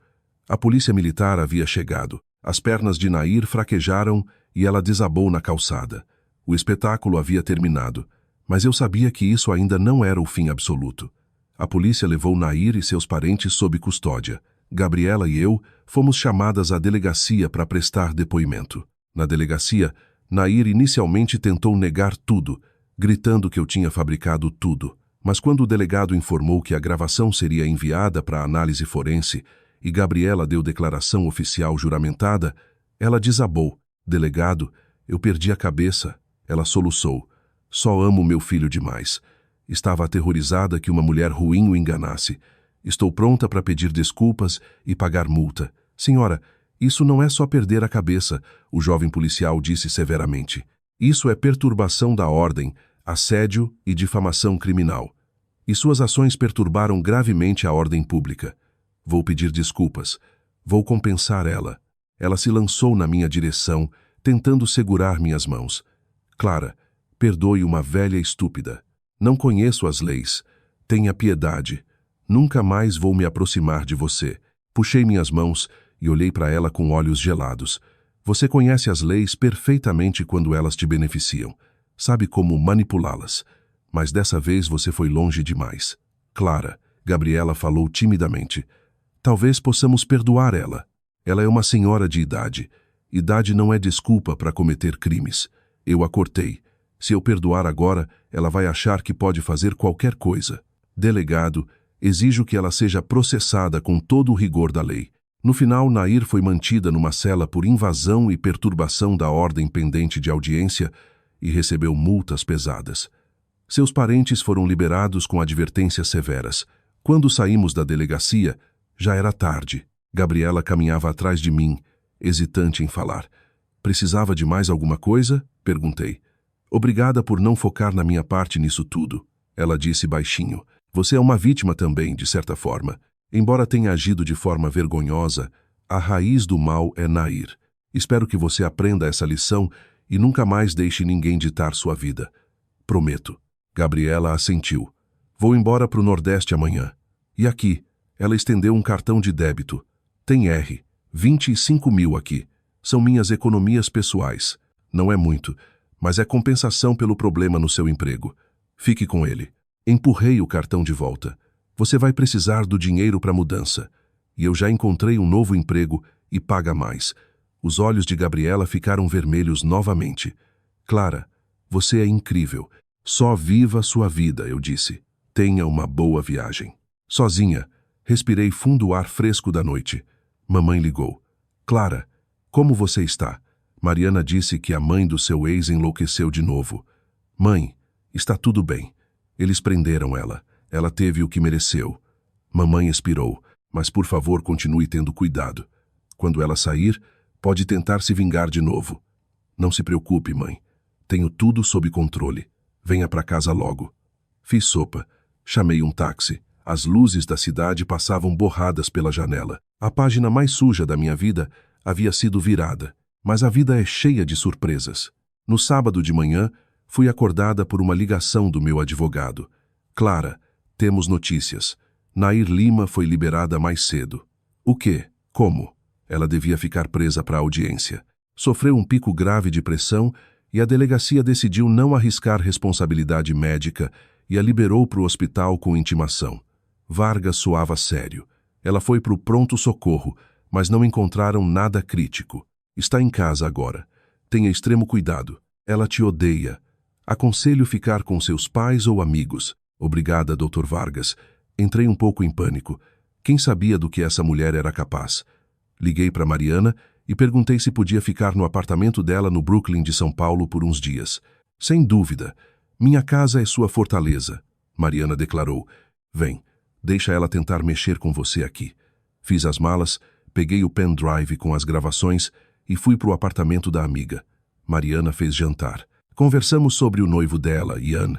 A polícia militar havia chegado. As pernas de Nair fraquejaram e ela desabou na calçada. O espetáculo havia terminado, mas eu sabia que isso ainda não era o fim absoluto. A polícia levou Nair e seus parentes sob custódia. Gabriela e eu fomos chamadas à delegacia para prestar depoimento. Na delegacia, Nair inicialmente tentou negar tudo, gritando que eu tinha fabricado tudo. Mas quando o delegado informou que a gravação seria enviada para análise forense e Gabriela deu declaração oficial juramentada, ela desabou. Delegado, eu perdi a cabeça. Ela soluçou. Só amo meu filho demais. Estava aterrorizada que uma mulher ruim o enganasse. Estou pronta para pedir desculpas e pagar multa. Senhora, isso não é só perder a cabeça, o jovem policial disse severamente. Isso é perturbação da ordem, assédio e difamação criminal. E suas ações perturbaram gravemente a ordem pública. Vou pedir desculpas. Vou compensar ela. Ela se lançou na minha direção, tentando segurar minhas mãos. Clara, perdoe uma velha estúpida. Não conheço as leis. Tenha piedade. Nunca mais vou me aproximar de você. Puxei minhas mãos e olhei para ela com olhos gelados. Você conhece as leis perfeitamente quando elas te beneficiam. Sabe como manipulá-las. Mas dessa vez você foi longe demais. Clara, Gabriela falou timidamente. Talvez possamos perdoar ela. Ela é uma senhora de idade. Idade não é desculpa para cometer crimes. Eu a cortei. Se eu perdoar agora, ela vai achar que pode fazer qualquer coisa. Delegado, exijo que ela seja processada com todo o rigor da lei. No final, Nair foi mantida numa cela por invasão e perturbação da ordem pendente de audiência e recebeu multas pesadas. Seus parentes foram liberados com advertências severas. Quando saímos da delegacia, já era tarde. Gabriela caminhava atrás de mim, hesitante em falar. Precisava de mais alguma coisa? Perguntei. Obrigada por não focar na minha parte nisso tudo. Ela disse baixinho. Você é uma vítima também, de certa forma. Embora tenha agido de forma vergonhosa, a raiz do mal é Nair. Espero que você aprenda essa lição e nunca mais deixe ninguém ditar sua vida. Prometo. Gabriela assentiu. Vou embora para o Nordeste amanhã. E aqui? Ela estendeu um cartão de débito. Tem R. 25 mil aqui. São minhas economias pessoais. Não é muito, mas é compensação pelo problema no seu emprego. Fique com ele. Empurrei o cartão de volta. Você vai precisar do dinheiro para a mudança. E eu já encontrei um novo emprego e paga mais. Os olhos de Gabriela ficaram vermelhos novamente. Clara, você é incrível. Só viva sua vida, eu disse. Tenha uma boa viagem. Sozinha, respirei fundo o ar fresco da noite. Mamãe ligou. Clara, como você está? Mariana disse que a mãe do seu ex enlouqueceu de novo. Mãe, está tudo bem. Eles prenderam ela. Ela teve o que mereceu. Mamãe expirou, mas por favor continue tendo cuidado. Quando ela sair, pode tentar se vingar de novo. Não se preocupe, mãe. Tenho tudo sob controle. Venha para casa logo. Fiz sopa. Chamei um táxi. As luzes da cidade passavam borradas pela janela. A página mais suja da minha vida havia sido virada. Mas a vida é cheia de surpresas. No sábado de manhã, fui acordada por uma ligação do meu advogado. Clara, temos notícias. Nair Lima foi liberada mais cedo. O quê? Como? Ela devia ficar presa para a audiência. Sofreu um pico grave de pressão e a delegacia decidiu não arriscar responsabilidade médica e a liberou para o hospital com intimação. Vargas soava sério. Ela foi para o pronto-socorro, mas não encontraram nada crítico. Está em casa agora. Tenha extremo cuidado. Ela te odeia. Aconselho ficar com seus pais ou amigos. Obrigada, Dr. Vargas. Entrei um pouco em pânico. Quem sabia do que essa mulher era capaz? Liguei para Mariana e perguntei se podia ficar no apartamento dela no Brooklyn de São Paulo por uns dias. Sem dúvida. Minha casa é sua fortaleza, Mariana declarou. Vem, deixa ela tentar mexer com você aqui. Fiz as malas, peguei o pendrive com as gravações e fui para o apartamento da amiga. Mariana fez jantar. Conversamos sobre o noivo dela, Ian,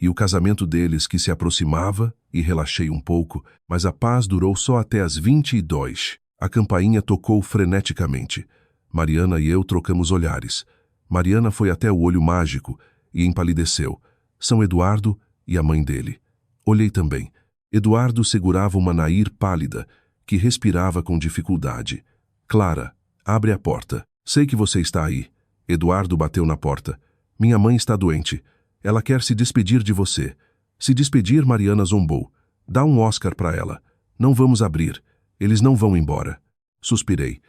e o casamento deles que se aproximava e relaxei um pouco, mas a paz durou só até as 22. A campainha tocou freneticamente. Mariana e eu trocamos olhares. Mariana foi até o olho mágico e empalideceu. São Eduardo e a mãe dele. Olhei também. Eduardo segurava uma Nair pálida, que respirava com dificuldade. Clara, abre a porta. Sei que você está aí. Eduardo bateu na porta. Minha mãe está doente. Ela quer se despedir de você. Se despedir, Mariana zombou. Dá um Oscar para ela. Não vamos abrir. Eles não vão embora. Suspirei.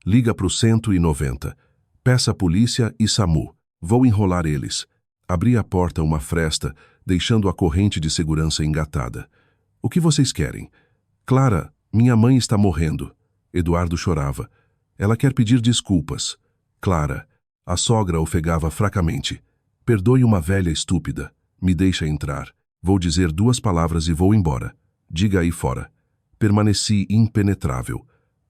Liga pro 190. Peça a polícia e SAMU. Vou enrolar eles. Abri a porta uma fresta, deixando a corrente de segurança engatada. O que vocês querem? Clara, minha mãe está morrendo. Eduardo chorava. Ela quer pedir desculpas. Clara. A sogra ofegava fracamente. Perdoe uma velha estúpida. Me deixa entrar. Vou dizer 2 palavras e vou embora. Diga aí fora. Permaneci impenetrável.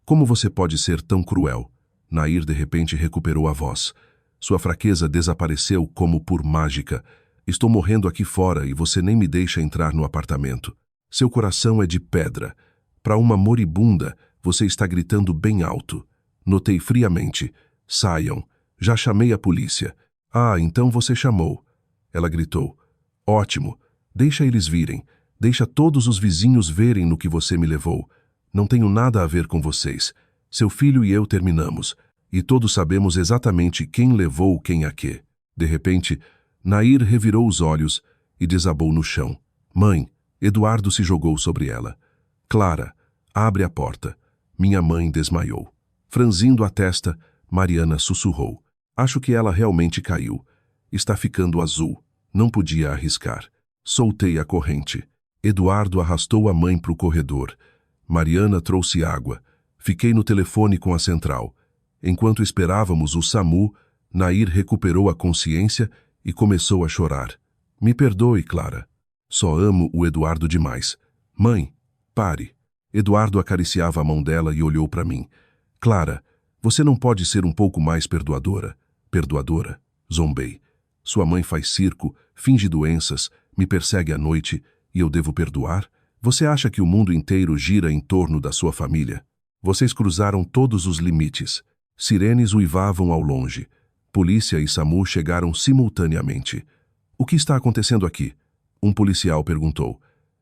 Como você pode ser tão cruel? Nair de repente recuperou a voz. Sua fraqueza desapareceu como por mágica. Estou morrendo aqui fora e você nem me deixa entrar no apartamento. Seu coração é de pedra. Para uma moribunda, você está gritando bem alto. Notei friamente. Saiam. Já chamei a polícia. Ah, então você chamou. Ela gritou. Ótimo. Deixa eles virem. Deixa todos os vizinhos verem no que você me levou. Não tenho nada a ver com vocês. Seu filho e eu terminamos. E todos sabemos exatamente quem levou quem a quê. De repente, Nair revirou os olhos e desabou no chão. Mãe, Eduardo se jogou sobre ela. Clara, abre a porta. Minha mãe desmaiou. Franzindo a testa, Mariana sussurrou. Acho que ela realmente caiu. Está ficando azul. Não podia arriscar. Soltei a corrente. Eduardo arrastou a mãe para o corredor. Mariana trouxe água. Fiquei no telefone com a central. Enquanto esperávamos o SAMU, Nair recuperou a consciência e começou a chorar. Me perdoe, Clara. Só amo o Eduardo demais. Mãe, pare. Eduardo acariciava a mão dela e olhou para mim. Clara, você não pode ser um pouco mais perdoadora? Perdoadora? Zombei. Sua mãe faz circo, finge doenças, me persegue à noite e eu devo perdoar? Você acha que o mundo inteiro gira em torno da sua família? Vocês cruzaram todos os limites. Sirenes uivavam ao longe. Polícia e SAMU chegaram simultaneamente. O que está acontecendo aqui? Um policial perguntou.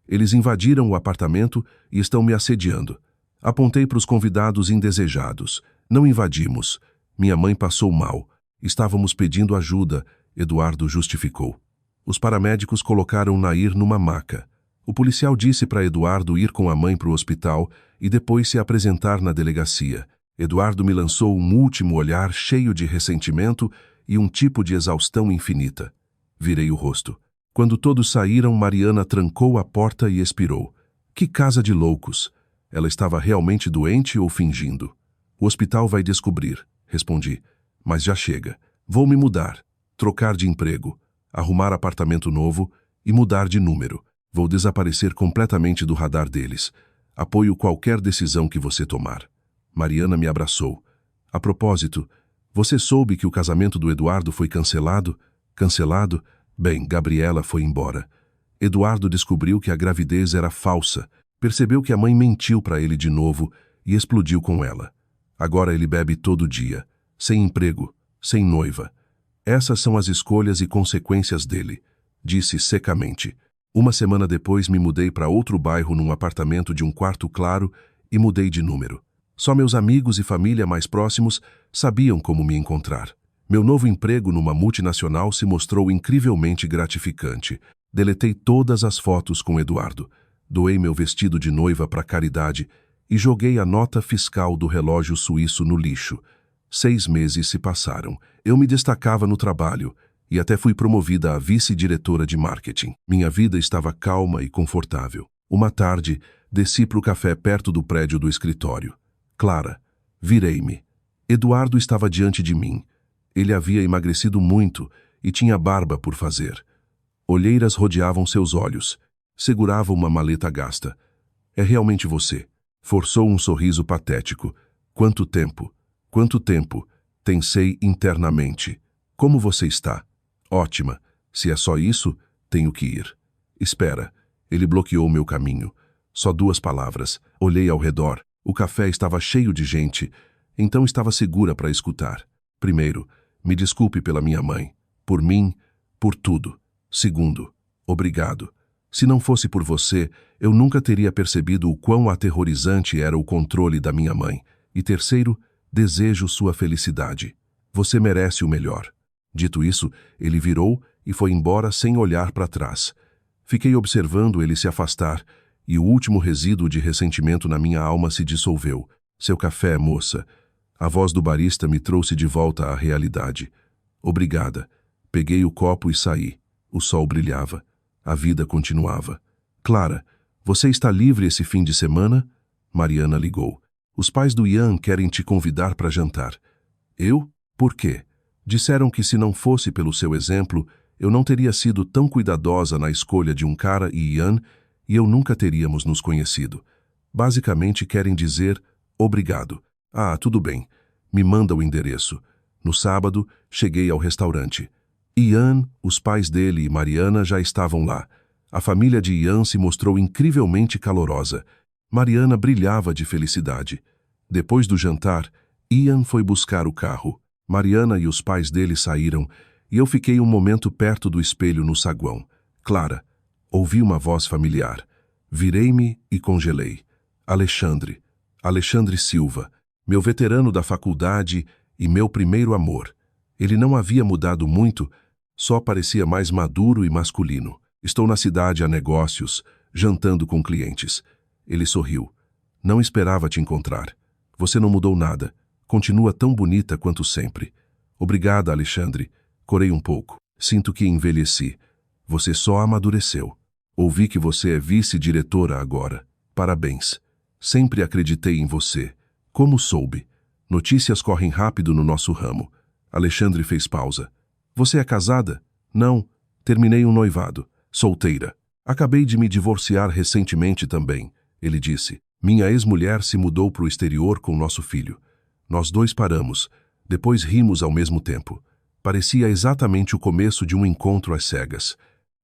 Eles invadiram o apartamento e estão me assediando. Apontei para os convidados indesejados. Não invadimos. Minha mãe passou mal. Estávamos pedindo ajuda, Eduardo justificou. Os paramédicos colocaram Nair numa maca. O policial disse para Eduardo ir com a mãe para o hospital e depois se apresentar na delegacia. Eduardo me lançou um último olhar cheio de ressentimento e um tipo de exaustão infinita. Virei o rosto. Quando todos saíram, Mariana trancou a porta e expirou. Que casa de loucos! Ela estava realmente doente ou fingindo? O hospital vai descobrir, respondi. Mas já chega. Vou me mudar, trocar de emprego, arrumar apartamento novo e mudar de número. Vou desaparecer completamente do radar deles. Apoio qualquer decisão que você tomar. Mariana me abraçou. A propósito, você soube que o casamento do Eduardo foi cancelado? Cancelado? Bem, Gabriela foi embora. Eduardo descobriu que a gravidez era falsa, percebeu que a mãe mentiu para ele de novo e explodiu com ela. Agora ele bebe todo dia, sem emprego, sem noiva. Essas são as escolhas e consequências dele, disse secamente. Uma semana depois me mudei para outro bairro num apartamento de um quarto claro e mudei de número. Só meus amigos e família mais próximos sabiam como me encontrar. Meu novo emprego numa multinacional se mostrou incrivelmente gratificante. Deletei todas as fotos com Eduardo. Doei meu vestido de noiva para caridade e joguei a nota fiscal do relógio suíço no lixo. 6 meses se passaram. Eu me destacava no trabalho e até fui promovida a vice-diretora de marketing. Minha vida estava calma e confortável. Uma tarde, desci para o café perto do prédio do escritório. Clara, virei-me. Eduardo estava diante de mim. Ele havia emagrecido muito e tinha barba por fazer. Olheiras rodeavam seus olhos. Segurava uma maleta gasta. É realmente você. Forçou um sorriso patético. Quanto tempo? Quanto tempo? Pensei internamente. Como você está? Ótima. Se é só isso, tenho que ir. Espera. Ele bloqueou meu caminho. Só 2 palavras. Olhei ao redor. O café estava cheio de gente, então estava segura para escutar. Primeiro, me desculpe pela minha mãe. Por mim, por tudo. Segundo, obrigado. Se não fosse por você, eu nunca teria percebido o quão aterrorizante era o controle da minha mãe. E terceiro, desejo sua felicidade. Você merece o melhor. Dito isso, ele virou e foi embora sem olhar para trás. Fiquei observando ele se afastar e o último resíduo de ressentimento na minha alma se dissolveu. Seu café, moça. A voz do barista me trouxe de volta à realidade. Obrigada. Peguei o copo e saí. O sol brilhava. A vida continuava. Clara, você está livre esse fim de semana? Mariana ligou. Os pais do Ian querem te convidar para jantar. Eu? Por quê? Disseram que se não fosse pelo seu exemplo, eu não teria sido tão cuidadosa na escolha de um cara e Ian, e eu nunca teríamos nos conhecido. Basicamente querem dizer obrigado. Ah, tudo bem. Me manda o endereço. No sábado, cheguei ao restaurante. Ian, os pais dele e Mariana já estavam lá. A família de Ian se mostrou incrivelmente calorosa. Mariana brilhava de felicidade. Depois do jantar, Ian foi buscar o carro. Mariana e os pais dele saíram e eu fiquei um momento perto do espelho no saguão. Clara, ouvi uma voz familiar. Virei-me e congelei. Alexandre. Alexandre Silva. Meu veterano da faculdade e meu primeiro amor. Ele não havia mudado muito, só parecia mais maduro e masculino. Estou na cidade a negócios, jantando com clientes. Ele sorriu. Não esperava te encontrar. Você não mudou nada. Continua tão bonita quanto sempre. Obrigada, Alexandre. Corei um pouco. Sinto que envelheci. Você só amadureceu. Ouvi que você é vice-diretora agora. Parabéns. Sempre acreditei em você. Como soube? Notícias correm rápido no nosso ramo. Alexandre fez pausa. Você é casada? Não. Terminei um noivado. Solteira. Acabei de me divorciar recentemente também. Ele disse. Minha ex-mulher se mudou para o exterior com nosso filho. Nós dois paramos. Depois rimos ao mesmo tempo. Parecia exatamente o começo de um encontro às cegas.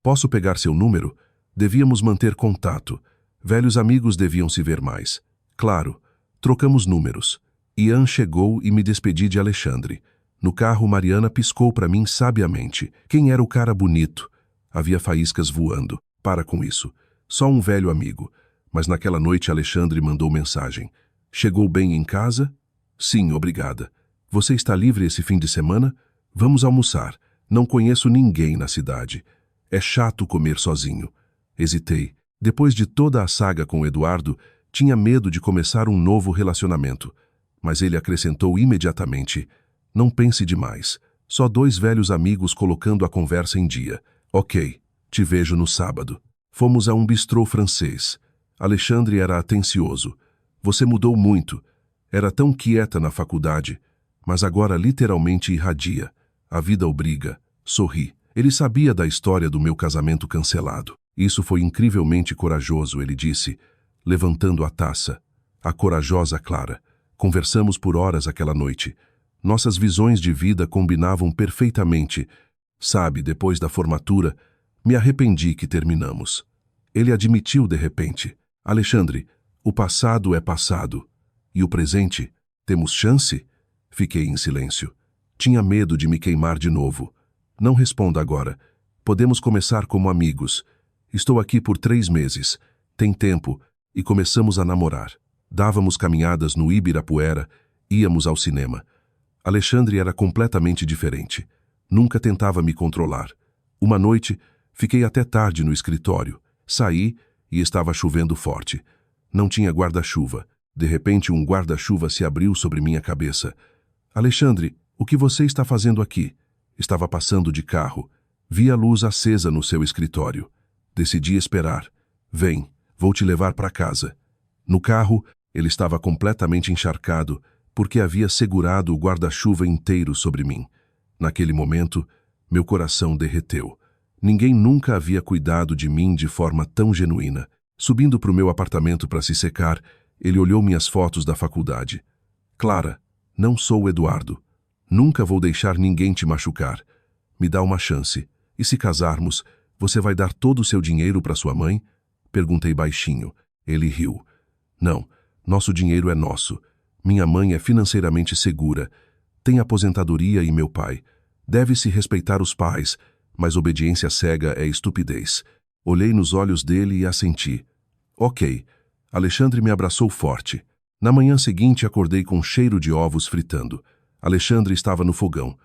Posso pegar seu número? Devíamos manter contato. Velhos amigos deviam se ver mais. Claro. Trocamos números. Ian chegou e me despedi de Alexandre. No carro, Mariana piscou para mim sabiamente. Quem era o cara bonito? Havia faíscas voando. Para com isso. Só um velho amigo. Mas naquela noite Alexandre mandou mensagem. Chegou bem em casa? Sim, obrigada. Você está livre esse fim de semana? Vamos almoçar. Não conheço ninguém na cidade. É chato comer sozinho. Hesitei. Depois de toda a saga com Eduardo, tinha medo de começar um novo relacionamento. Mas ele acrescentou imediatamente. Não pense demais. Só dois velhos amigos colocando a conversa em dia. Ok, te vejo no sábado. Fomos a um bistrô francês. Alexandre era atencioso. Você mudou muito. Era tão quieta na faculdade, mas agora literalmente irradia. A vida obriga. Sorri. Ele sabia da história do meu casamento cancelado. Isso foi incrivelmente corajoso, ele disse, levantando a taça. A corajosa Clara. Conversamos por horas aquela noite. Nossas visões de vida combinavam perfeitamente. Sabe, depois da formatura, me arrependi que terminamos. Ele admitiu de repente. Alexandre, o passado é passado. E o presente? Temos chance? Fiquei em silêncio. Tinha medo de me queimar de novo. Não responda agora. Podemos começar como amigos. Estou aqui por 3 meses. Tem tempo. E começamos a namorar. Dávamos caminhadas no Ibirapuera, íamos ao cinema. Alexandre era completamente diferente. Nunca tentava me controlar. Uma noite, fiquei até tarde no escritório. Saí e estava chovendo forte. Não tinha guarda-chuva. De repente, um guarda-chuva se abriu sobre minha cabeça. Alexandre, o que você está fazendo aqui? Estava passando de carro. Vi a luz acesa no seu escritório. Decidi esperar. Vem, vou te levar para casa. No carro, ele estava completamente encharcado, porque havia segurado o guarda-chuva inteiro sobre mim. Naquele momento, meu coração derreteu. Ninguém nunca havia cuidado de mim de forma tão genuína. Subindo para o meu apartamento para se secar, ele olhou minhas fotos da faculdade. Clara, não sou o Eduardo. Nunca vou deixar ninguém te machucar. Me dá uma chance. E se casarmos, você vai dar todo o seu dinheiro para sua mãe? Perguntei baixinho. Ele riu. Não, nosso dinheiro é nosso. Minha mãe é financeiramente segura. Tem aposentadoria e meu pai. Deve-se respeitar os pais, mas obediência cega é estupidez. Olhei nos olhos dele e assenti. Ok. Alexandre me abraçou forte. Na manhã seguinte acordei com cheiro de ovos fritando. Alexandre estava no fogão.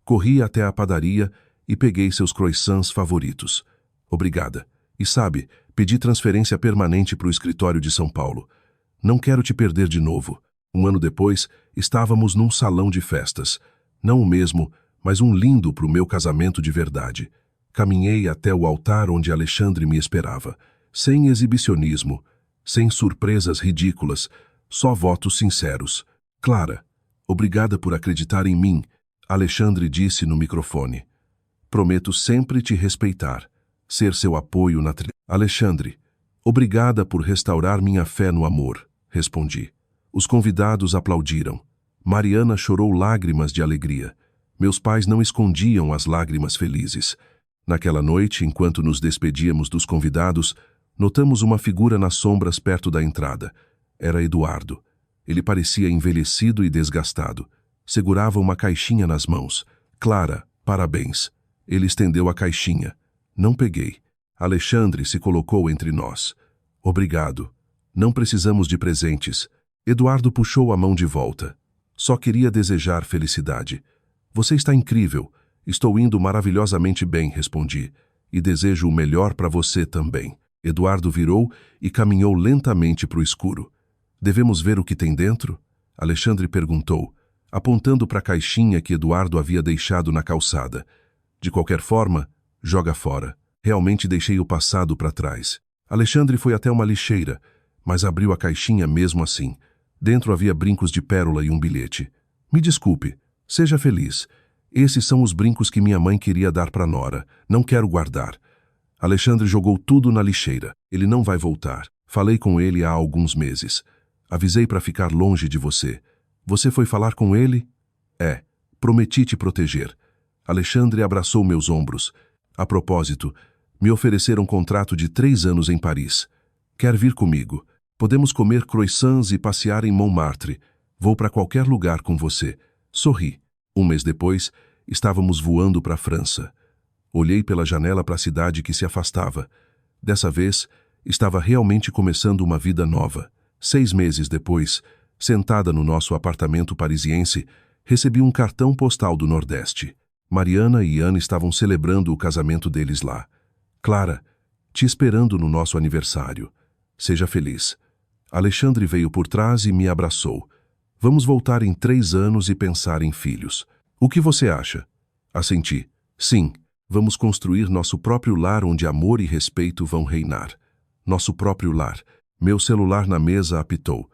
Corri até a padaria e peguei seus croissants favoritos. Obrigada. E sabe, pedi transferência permanente para o escritório de São Paulo. Não quero te perder de novo. 1 ano depois, estávamos num salão de festas. Não o mesmo, mas um lindo para o meu casamento de verdade. Caminhei até o altar onde Alexandre me esperava. Sem exibicionismo, sem surpresas ridículas, só votos sinceros. Clara, obrigada por acreditar em mim, Alexandre disse no microfone. Prometo sempre te respeitar, ser seu apoio na trilha. Alexandre, obrigada por restaurar minha fé no amor, respondi. Os convidados aplaudiram. Mariana chorou lágrimas de alegria. Meus pais não escondiam as lágrimas felizes. Naquela noite, enquanto nos despedíamos dos convidados, notamos uma figura nas sombras perto da entrada. Era Eduardo. Ele parecia envelhecido e desgastado. Segurava uma caixinha nas mãos. Clara, parabéns. Ele estendeu a caixinha. Não peguei. Alexandre se colocou entre nós. Obrigado. Não precisamos de presentes. Eduardo puxou a mão de volta. Só queria desejar felicidade. Você está incrível. Estou indo maravilhosamente bem, respondi. E desejo o melhor para você também. Eduardo virou e caminhou lentamente para o escuro. Devemos ver o que tem dentro? Alexandre perguntou, apontando para a caixinha que Eduardo havia deixado na calçada. De qualquer forma, joga fora. Realmente deixei o passado para trás. Alexandre foi até uma lixeira, mas abriu a caixinha mesmo assim. Dentro havia brincos de pérola e um bilhete. Me desculpe, seja feliz. Esses são os brincos que minha mãe queria dar para Nora. Não quero guardar. Alexandre jogou tudo na lixeira. Ele não vai voltar. Falei com ele há alguns meses. Avisei para ficar longe de você. Você foi falar com ele? É. Prometi te proteger. Alexandre abraçou meus ombros. A propósito, me ofereceram um contrato de 3 anos em Paris. Quer vir comigo? Podemos comer croissants e passear em Montmartre. Vou para qualquer lugar com você. Sorri. 1 mês depois, estávamos voando para a França. Olhei pela janela para a cidade que se afastava. Dessa vez, estava realmente começando uma vida nova. 6 meses depois, sentada no nosso apartamento parisiense, recebi um cartão postal do Nordeste. Mariana e Ana estavam celebrando o casamento deles lá. Clara, te esperando no nosso aniversário. Seja feliz. Alexandre veio por trás e me abraçou. Vamos voltar em 3 anos e pensar em filhos. O que você acha? Assenti. Sim, vamos construir nosso próprio lar onde amor e respeito vão reinar. Nosso próprio lar. Meu celular na mesa apitou.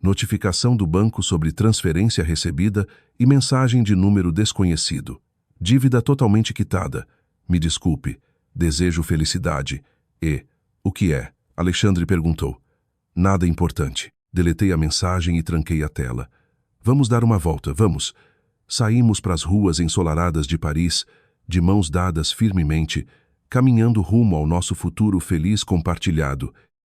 Notificação do banco sobre transferência recebida e mensagem de número desconhecido. Dívida totalmente quitada. Me desculpe. Desejo felicidade. E... O que é? Alexandre perguntou. Nada importante. Deletei a mensagem e tranquei a tela. Vamos dar uma volta, vamos. Saímos para as ruas ensolaradas de Paris, de mãos dadas firmemente, caminhando rumo ao nosso futuro feliz compartilhado.